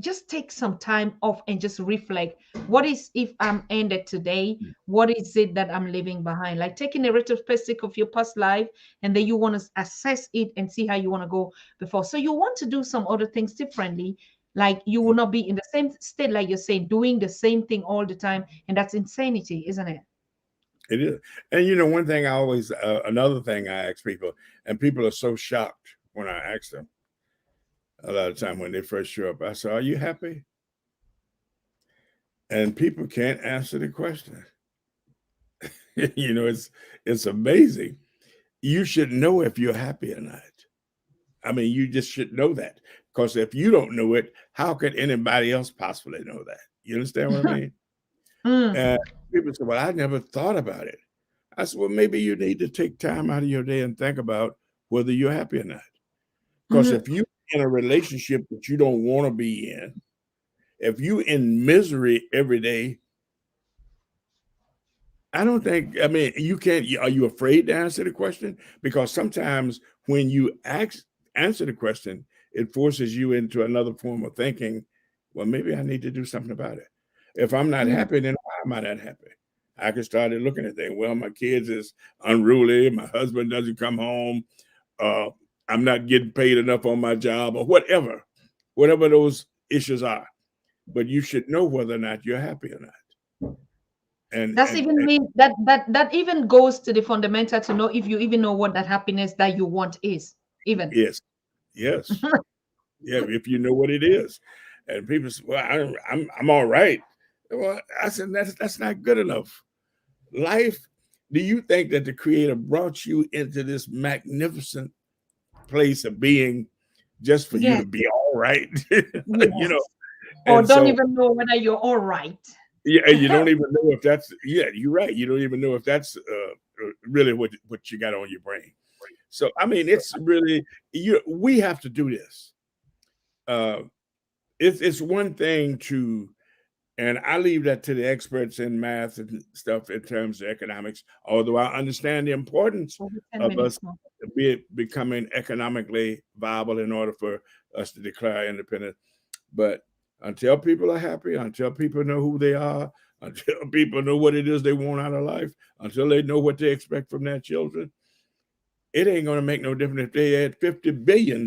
S1: just take some time off and just reflect. What is, if I'm ended today, what is it that I'm leaving behind? Like taking a retrospective of your past life, and then you want to assess it and see how you want to go before. So you want to do some other things differently. Like you will not be in the same state, like you're saying, doing the same thing all the time. And that's insanity, isn't it?
S2: It is. And one thing I always, another thing I ask people, and people are so shocked when I ask them a lot of time when they first show up. I say, "Are you happy?" And people can't answer the question. It's amazing. You should know if you're happy or not. I mean, you just should know that, because if you don't know it, how could anybody else possibly know that? You understand what I mean?
S1: Mm,
S2: And people say, "Well, I never thought about it." I said, "Well, maybe you need to take time out of your day and think about whether you're happy or not. Because
S1: mhm,
S2: if you're in a relationship that you don't want to be in, if you in misery every day, I don't think, I mean, you can't, are you afraid to answer the question? Because sometimes when you answer the question, it forces you into another form of thinking. Well, maybe I need to do something about it. If I'm not
S1: mm,
S2: happy, then why am I not happy? I can start looking at things. Well, my kids is unruly. My husband doesn't come home. Uh, I'm not getting paid enough on my job, or whatever those issues are. But you should know whether or not you're happy or not. And
S1: that's
S2: and,
S1: even
S2: and
S1: mean that even goes to the fundamental to know if you even know what that happiness that you want is even.
S2: yes, yes, yeah. If you know what it is, and people say, "Well, I'm all right." Well, I said that's not good enough. Life. Do you think that the Creator brought you into this magnificent place of being just for you
S1: Yes,
S2: to be all right? you know,
S1: yes. Or
S2: and
S1: don't
S2: so
S1: even know whether you're all right.
S2: yeah, and you don't even know if that's you're right. You don't even know if that's really what you got on your brain. So I mean, it's really we have to do this. Uh, it's one thing to, and I leave that to the experts in math and stuff in terms of economics. Although I understand the importance
S1: Over 10
S2: of us
S1: minutes more.
S2: becoming economically viable in order for us to declare independence, but until people are happy, until people know who they are, until people know what it is they want out of life, until they know what they expect from their children, it ain't going to make no difference if they had $50 billion.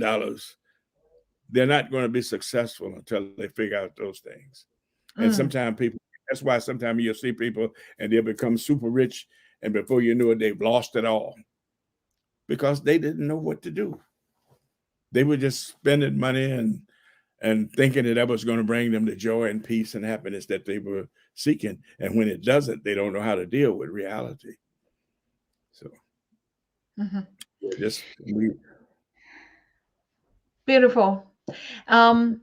S2: They're not going to be successful until they figure out those things. And
S1: Mm,
S2: sometimes people, that's why sometimes you'll see people and they'll become super rich, and before you know it, they've lost it all because they didn't know what to do. They were just spending money and thinking that was going to bring them the joy and peace and happiness that they were seeking. And when it doesn't, they don't know how to deal with reality. So
S1: mhm.
S2: just we
S1: Beautiful. Um,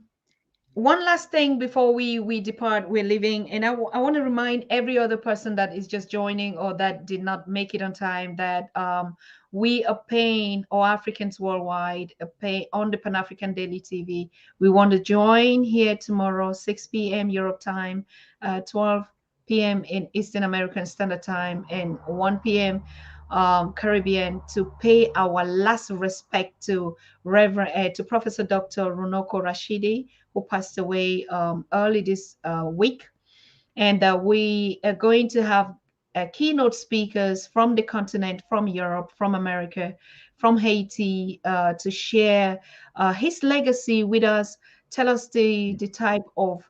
S1: One last thing before we depart, we're leaving, and I want to remind every other person that is just joining or that did not make it on time that we are paying all Africans worldwide pay on the Pan African Daily TV. We want to join here tomorrow, 6 p.m. Europe time, 12 p.m. in Eastern American Standard Time, and 1 p.m. Caribbean to pay our last respect to to Professor Dr. Runoko Rashidi, who passed away early this week. And we are going to have keynote speakers from the continent, from Europe, from America, from Haiti, to share his legacy with us, tell us the type of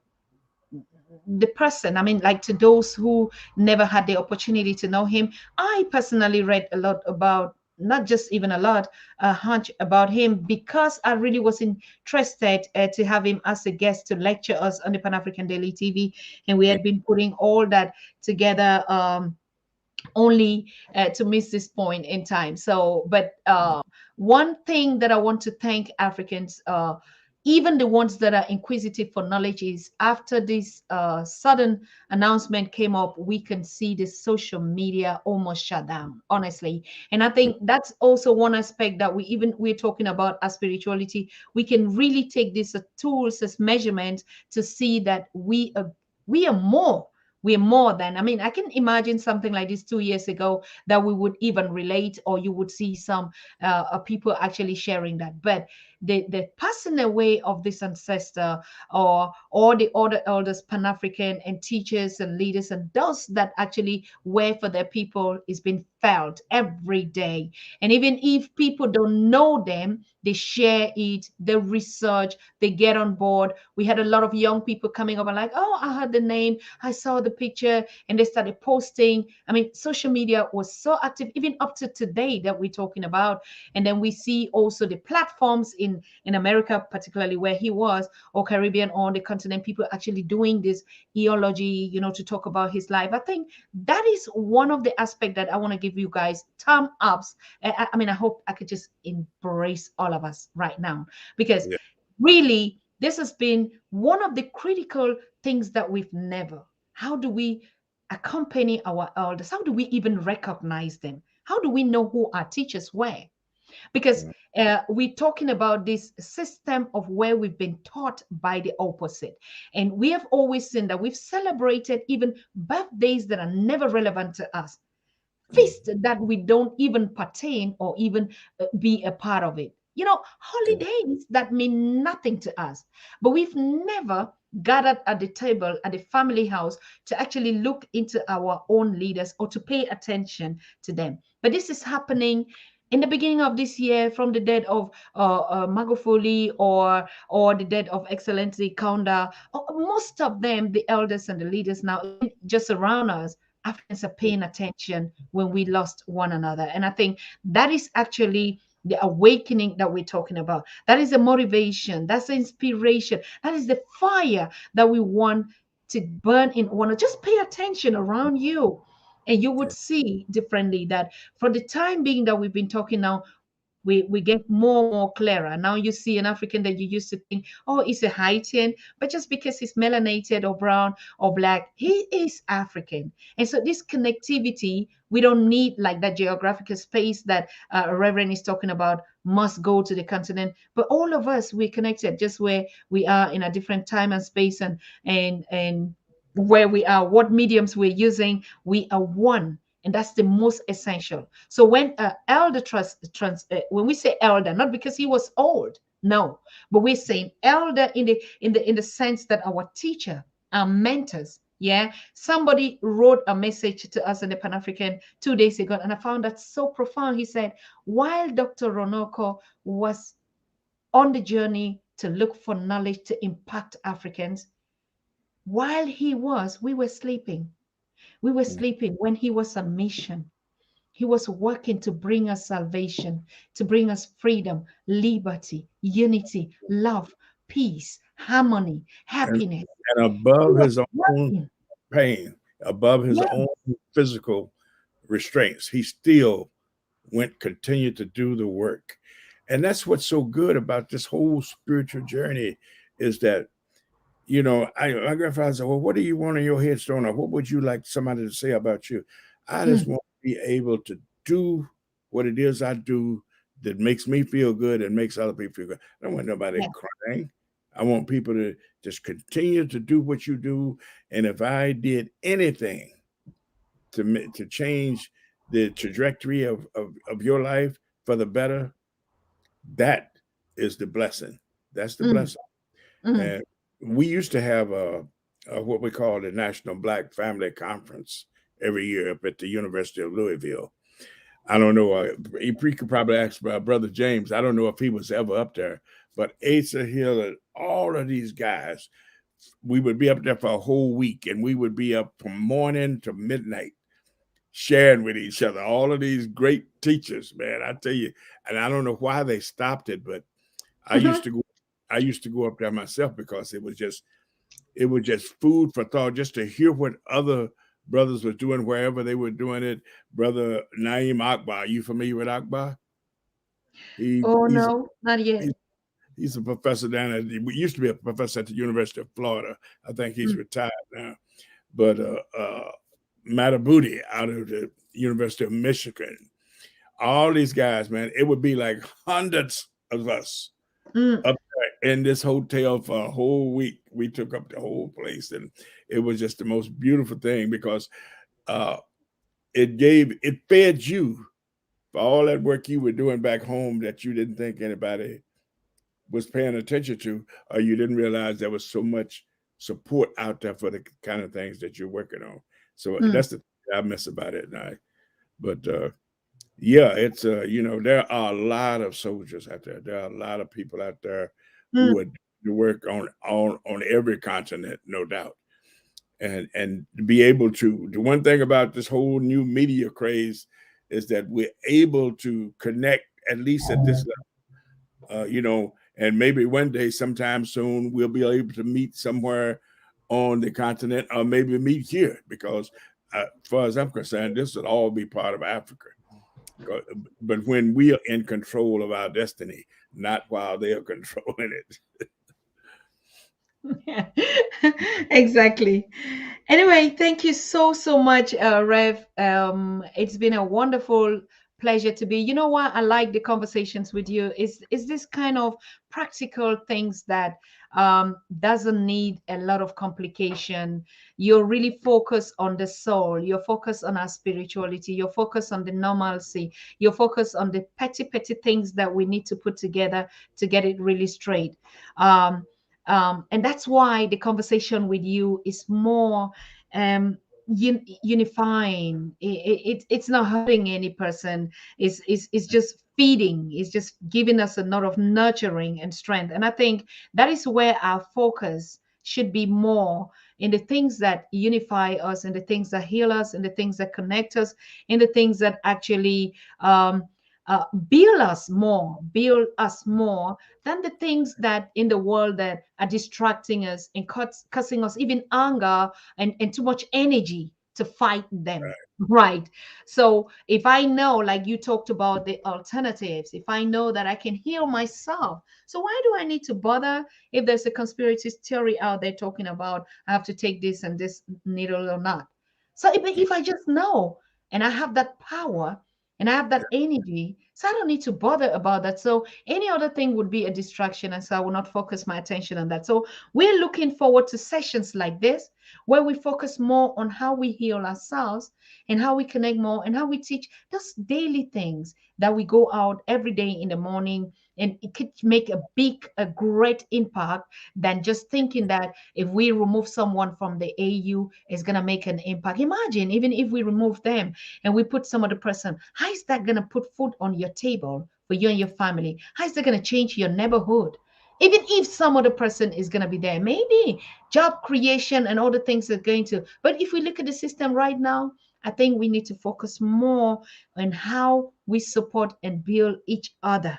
S1: the person. I mean, like, to those who never had the opportunity to know him. I personally read a lot about, not just even a lot, a hunch about him, because I really was interested to have him as a guest to lecture us on the Pan African Daily TV. And we had been putting all that together. Only to miss this point in time. So, but one thing that I want to thank Africans, even the ones that are inquisitive for knowledge, is after this sudden announcement came up, we can see the social media almost shut down, honestly. And I think that's also one aspect that we're talking about as spirituality. We can really take this as tools, as measurements, to see that we are more, we're more than, I mean, I can imagine something like this 2 years ago that we would even relate, or you would see some people actually sharing that. But the passing away of this ancestor, or all the other elders, Pan-African, and teachers and leaders, and those that actually were for their people, is being felt every day. And even if people don't know them, they share it, they research, they get on board. We had a lot of young people coming up and like, oh, I heard the name, I saw the picture, and they started posting. I mean, social media was so active, even up to today that we're talking about. And then we see also the platforms in America, particularly where he was, or Caribbean, on the continent, people actually doing this eology, to talk about his life. I think that is one of the aspects that I want to give you guys thumb ups. I mean, I hope I could just embrace all of us right now, because
S2: Yeah.
S1: really, this has been one of the critical things that we've never. How do we accompany our elders? How do we even recognize them? How do we know who our teachers were? Because we're talking about this system of where we've been taught by the opposite. And we have always seen that we've celebrated even birthdays that are never relevant to us, feast that we don't even pertain or even be a part of it. Holidays that mean nothing to us. But we've never gathered at the table at the family house to actually look into our own leaders or to pay attention to them. But this is happening in the beginning of this year, from the death of Magufuli, or the death of Excellency Kaunda. Most of them, the elders and the leaders now, even just around us, Africans are paying attention when we lost one another. And I think that is actually the awakening that we're talking about. That is the motivation, that's the inspiration, that is the fire that we want to burn in one. Just pay attention around you, and you would see differently that for the time being that we've been talking now, we get more clearer. Now you see an African that you used to think, oh, he's a Haitian, but just because he's melanated or brown or black, he is African. And so this connectivity, we don't need like that geographical space that Reverend is talking about, must go to the continent. But all of us, we're connected, just where we are in a different time and space, and where we are, what mediums we're using, we are one. And that's the most essential. So when when we say elder, not because he was old, no, but we're saying elder in the sense that our teacher, our mentors. Yeah, somebody wrote a message to us in the Pan African 2 days ago, and I found that so profound. He said, while Dr. Ronoko was on the journey to look for knowledge to impact Africans, while we were sleeping. We were sleeping when he was on mission. He was working to bring us salvation, to bring us freedom, liberty, unity, love, peace, harmony,
S2: and,
S1: happiness.
S2: and
S1: He
S2: above
S1: was
S2: his own
S1: working.
S2: pain, above his
S1: Yeah,
S2: own physical restraints, he still continued to do the work. And that's what's so good about this whole spiritual journey, is that, my grandfather said, well, what do you want on your headstone, or what would you like somebody to say about you? I just
S1: mm,
S2: want to be able to do what it is I do that makes me feel good and makes other people feel good. I don't want nobody
S1: yeah,
S2: crying. I want people to just continue to do what you do. And if I did anything to change the trajectory of your life for the better, that is the blessing. That's the
S1: Mm,
S2: blessing.
S1: mm,
S2: And we used to have what we call the National Black Family Conference every year up at the University of Louisville. I don't know. You could probably ask my brother James. I don't know if he was ever up there, but Asa Hill and all of these guys, we would be up there for a whole week, and we would be up from morning to midnight sharing with each other. All of these great teachers, man, I tell you. And I don't know why they stopped it, but I used
S1: mhm.
S2: to go. I used to go up there myself because it was just food for thought, just to hear what other brothers were doing wherever they were doing it. Brother Naeem Akbar, you familiar with Akbar? He
S1: Oh
S2: he's
S1: no, not
S2: he's
S1: yet.
S2: he's a professor down at he used to be a professor at the University of Florida. I think he's
S1: Mm,
S2: retired now. But Matabuti out of the University of Michigan, all these guys, man, it would be like hundreds of us
S1: mm,
S2: up there in this hotel for a whole week. We took up the whole place, and it was just the most beautiful thing because uh, it fed you for all that work you were doing back home that you didn't think anybody was paying attention to, or you didn't realize there was so much support out there for the kind of things that you're working on. So
S1: mm,
S2: that's the thing I miss about it now. But yeah, it's there are a lot of soldiers out there. There are a lot of people out there
S1: mm,
S2: who would do work on every continent, no doubt. And to be able to, the one thing about this whole new media craze is that we're able to connect at least at this level, and maybe one day, sometime soon, we'll be able to meet somewhere on the continent, or maybe meet here, because as far as I'm concerned, this will all be part of Africa. But when we are in control of our destiny, not while they are controlling it.
S1: yeah. Exactly. Anyway, thank you so much, Rev. It's been a wonderful pleasure to be. You know what? I like the conversations with you. Is this kind of practical things that doesn't need a lot of complication. You're really focused on the soul. You're focused on our spirituality. You're focused on the normalcy. You're focused on the petty things that we need to put together to get it really straight. Um, and that's why the conversation with you is more unifying. It's not hurting any person. It's just feeding. It's just giving us a lot of nurturing and strength. And I think that is where our focus should be more in the things that unify us, in the things that heal us, in the things that connect us, in the things that actually build us more than the things that in the world that are distracting us and causing us even anger and too much energy to fight them. Right. So if I know, like you talked about the alternatives, if I know that I can heal myself, so why do I need to bother if there's a conspiracy theory out there talking about I have to take this and this needle or not? So if I just know and I have that power and I have that energy, so I don't need to bother about that. So any other thing would be a distraction, and so I will not focus my attention on that. So we're looking forward to sessions like this where we focus more on how we heal ourselves and how we connect more and how we teach those daily things that we go out every day in the morning, and it could make a great impact than just thinking that if we remove someone from the AU, it's going to make an impact. Imagine even if we remove them and we put some other person, how is that going to put food on your table for you and your family? How is that going to change your neighborhood? Even if some other person is going to be there, maybe job creation and all the things are going to. But if we look at the system right now, I think we need to focus more on how we support and build each other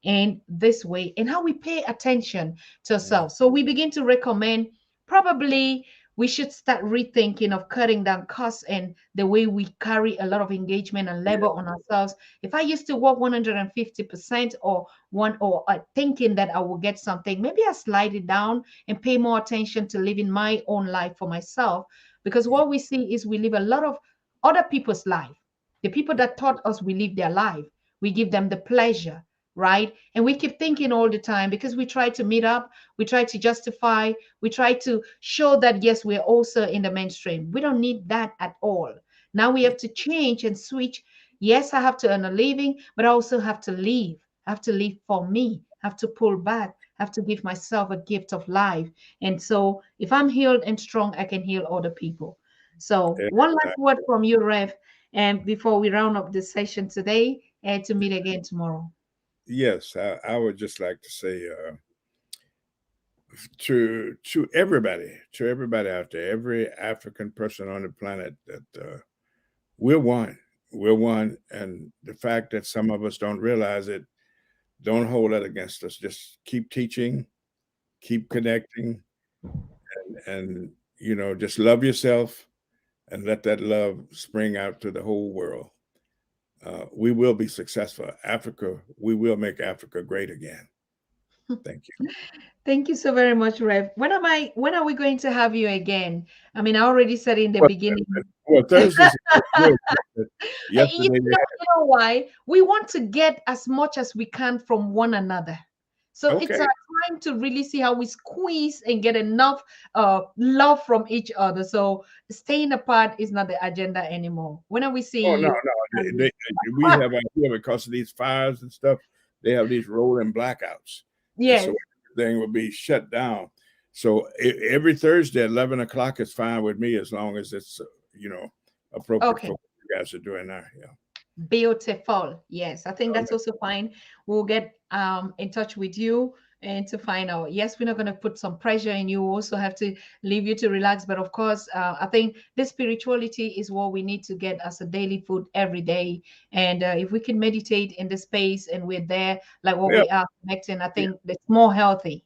S1: and this way, and how we pay attention to ourselves. So we begin to recommend probably we should start rethinking of cutting down costs and the way we carry a lot of engagement and labor on ourselves. If I used to work 150% or one or thinking that I will get something, maybe I slide it down and pay more attention to living my own life for myself. Because what we see is we live a lot of other people's life. The people that taught us we live their life. We give them the pleasure, right? And we keep thinking all the time because we try to meet up, we try to justify, we try to show that yes, we're also in the mainstream. We don't need that at all. Now we have to change and switch. Yes, I have to earn a living, but I also have to live. I have to live for me. I have to pull back. I have to give myself a gift of life. And so if I'm healed and strong, I can heal other people. So one last word from you, Rev, and before we round up this session today, and to meet again tomorrow.
S2: Yes, I would just like to say to everybody out there, every African person on the planet, that we're one. We're one, and the fact that some of us don't realize it, don't hold that against us. Just keep teaching, keep connecting, and just love yourself and let that love spring out to the whole world. We will be successful. Africa, we will make Africa great again. Thank you.
S1: Thank you so very much, Rev. When are we going to have you again? I mean, I already said in the
S2: Well,
S1: beginning.
S2: Thursdays are good.
S1: You
S2: Yesterday,
S1: you know why? We want to get as much as we can from one another. So it's
S2: okay.
S1: our time to really see how we squeeze and get enough love from each other. So staying apart is not the agenda anymore. When are we
S2: Oh
S1: seeing
S2: no,
S1: you?
S2: no. We have idea because of these fires and stuff. They have these rolling blackouts, and
S1: Yes.
S2: so everything will be shut down. So every Thursday at 11 o'clock is fine with me as long as it's appropriate
S1: Okay.
S2: for what you guys are doing now. Yeah.
S1: Beautiful. Yes, I think
S2: All
S1: that's
S2: right.
S1: also fine. We'll get in touch with you and to find out. Yes, we're not going to put some pressure in you. We also have to leave you to relax. But of course, I think this spirituality is what we need to get as a daily food every day. And if we can meditate in the space and we're there, like what
S2: Yeah.
S1: we are connecting, I think it's more healthy.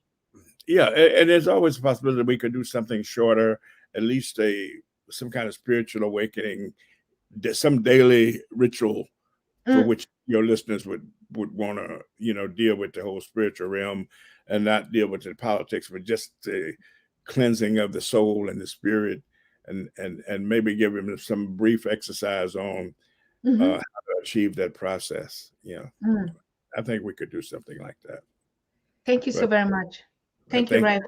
S2: Yeah, and there's always a possibility that we could do something shorter, at least some kind of spiritual awakening, some daily ritual for
S1: Mm,
S2: which your listeners would want to deal with the whole spiritual realm and not deal with the politics, but just the cleansing of the soul and the spirit, and maybe give them some brief exercise on how
S1: mhm,
S2: to achieve that process.
S1: mm.
S2: I think we could do something like that.
S1: Thank you so
S2: But
S1: very much. Thank you,
S2: thank
S1: Ray.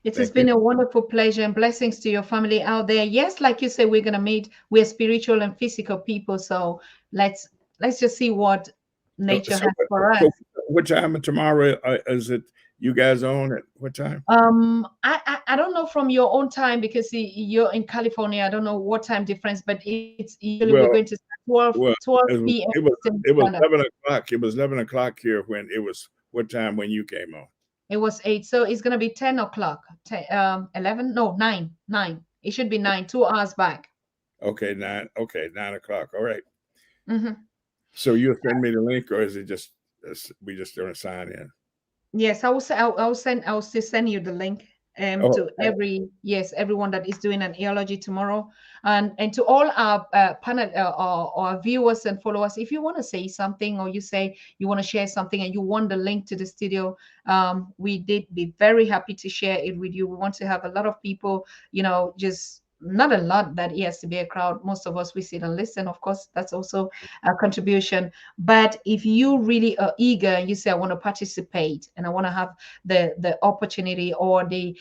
S1: It has
S2: thank you.
S1: been a wonderful pleasure and blessings to your family out there. Yes, like you said, we're gonna meet. We're spiritual and physical people, so let's let's just see what nature
S2: So,
S1: has for us.
S2: so what time tomorrow is it? You guys on at what time?
S1: I don't know from your own time because you're in California. I don't know what time difference, but it's usually we're
S2: Well,
S1: going to start 12
S2: well,
S1: 12
S2: it was
S1: p.m.
S2: it was
S1: Eastern
S2: it was
S1: Standard.
S2: 11 o'clock. It was 11 o'clock here when it was. What time when you came on?
S1: It was 8, so it's gonna be 10 o'clock. 11? No, 9. 9. It should be 9, 2 hours back.
S2: Okay, 9. Okay, 9 o'clock. All right.
S1: Hmm.
S2: So you'll send me the link, or is it just we just gonna sign in?
S1: Yes, I will still send you the link
S2: Oh,
S1: to everyone that is doing an eology tomorrow, and to all our panel our viewers and followers. If you want to say something or you say you want to share something and you want the link to the studio, we did be very happy to share it with you. We want to have a lot of people, just not a lot that it has to be a crowd. Most of us we sit and listen. Of course, that's also a contribution, but if you really are eager and you say, I want to participate and I want to have the opportunity or the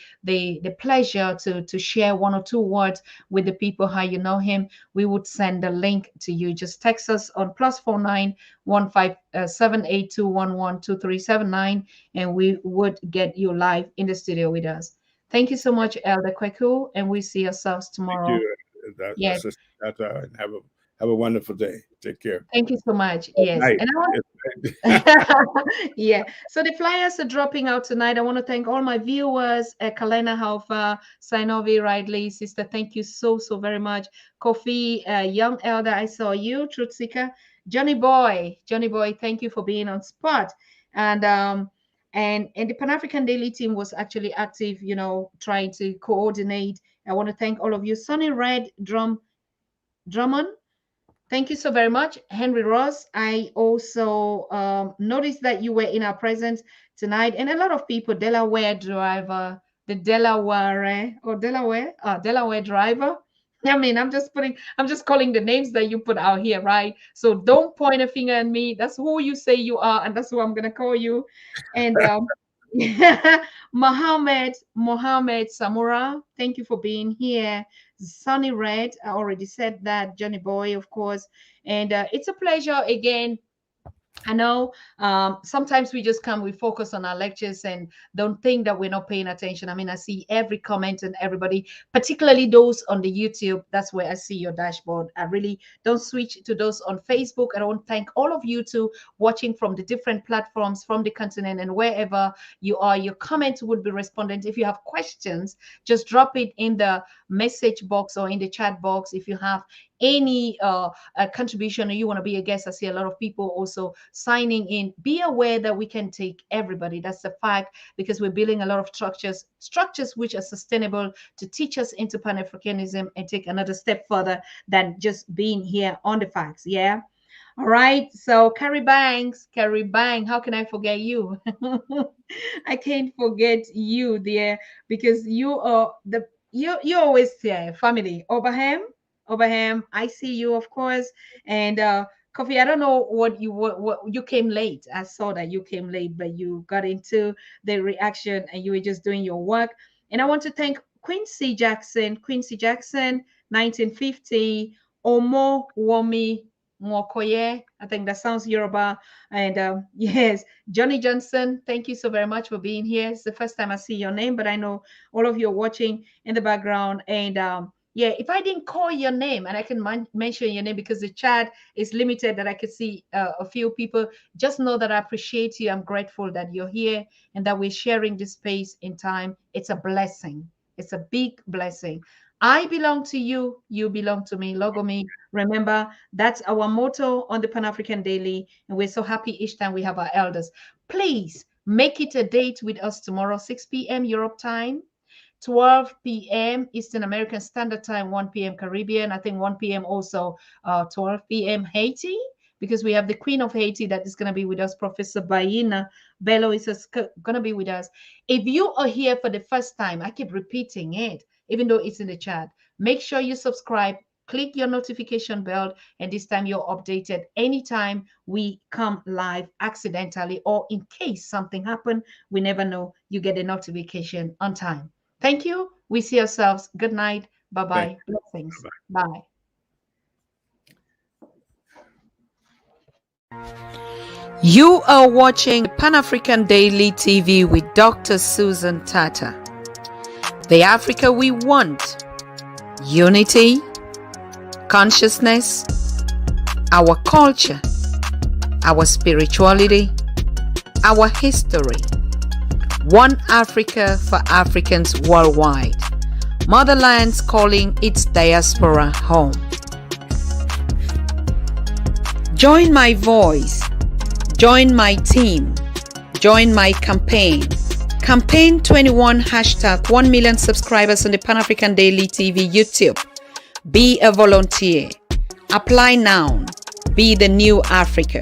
S1: pleasure to share one or two words with the people how you know him, we would send the link to you. Just text us on +49 15 782112379, and we would get you live in the studio with us. Thank you so much, Elder Kweku, and we see ourselves
S2: thank
S1: tomorrow.
S2: you,
S1: Yes,
S2: Sister Tata, and have a wonderful day. Take care.
S1: thank you so much.
S2: Oh,
S1: Yes,
S2: night.
S1: and I want
S2: Yes.
S1: yeah. So the flyers are dropping out tonight. I want to thank all my viewers, Kalena Halfa, Sainovi Ridley, sister. Thank you so very much. Kofi, Young Elder, I saw you. Truth Seeker, Johnny Boy. Thank you for being on spot. And and the Pan African Daily team was actually active, trying to coordinate. I want to thank all of you. Sonny Red, Drummond. Thank you so very much, Henry Ross. I also noticed that you were in our presence tonight, and a lot of people, Delaware driver, the Delaware or Delaware driver. I mean, I'm just calling the names that you put out here, right? So don't point a finger at me. That's who you say you are, and that's who I'm gonna call you. And Mohammed Samura, thank you for being here. Sunny Red, I already said that. Johnny Boy, of course. And it's a pleasure again. I know sometimes we just come, we focus on our lectures and don't think that we're not paying attention. I mean, I see every comment and everybody, particularly those on the YouTube. That's where I see your dashboard. I really don't switch to those on Facebook. I want to thank all of you too watching from the different platforms from the continent and wherever you are. Your comment would be responded. If you have questions, just drop it in the message box or in the chat box. If you have any contribution or you want to be a guest, I see a lot of people also signing in. Be aware that we can take everybody. That's a fact, because we're building a lot of structures which are sustainable to teach us into Pan-Africanism and take another step further than just being here on the facts. Yeah. All right. So Carrie Banks, how can I forget you? I can't forget you, dear, because you are you always say family. Oberham, I see you, of course. And Kofi, I don't know what you came late. I saw that you came late, but you got into the reaction and you were just doing your work. And I want to thank Quincy Jackson, 1950, Omo Womi Mwokoye. I think that sounds Yoruba. And yes, Johnny Johnson, thank you so very much for being here. It's the first time I see your name, but I know all of you are watching in the background. And yeah, if I didn't call your name, and I can mention your name because the chat is limited, that I could see a few people, just know that I appreciate you. I'm grateful that you're here and that we're sharing this space in time. It's a blessing. It's a big blessing. I belong to you. You belong to me. Logo me. Remember, that's our motto on the Pan-African Daily. And we're so happy each time we have our elders. Please make it a date with us tomorrow, 6 p.m. Europe time. 12 p.m. Eastern American Standard Time, 1 p.m. Caribbean. I think 1 p.m. also 12 p.m. Haiti, because we have the Queen of Haiti that is going to be with us. Professor Baina Bello is going to be with us. If you are here for the first time, I keep repeating it, even though it's in the chat. Make sure you subscribe, click your notification bell, and this time you're updated anytime we come live accidentally, or in case something happened, we never know, you get a notification on time. Thank you. We see ourselves. Good night. Bye-bye. Blessings. Bye. You are watching Pan-African Daily TV with Dr. Susan Tata. The Africa we want. Unity, consciousness, our culture, our spirituality, our history. One Africa for Africans worldwide. Motherlands calling its diaspora home. Join my voice. Join my team. Join my campaign. Campaign 21 hashtag 1 million subscribers on the Pan-African Daily TV YouTube. Be a volunteer. Apply now. Be the new Africa.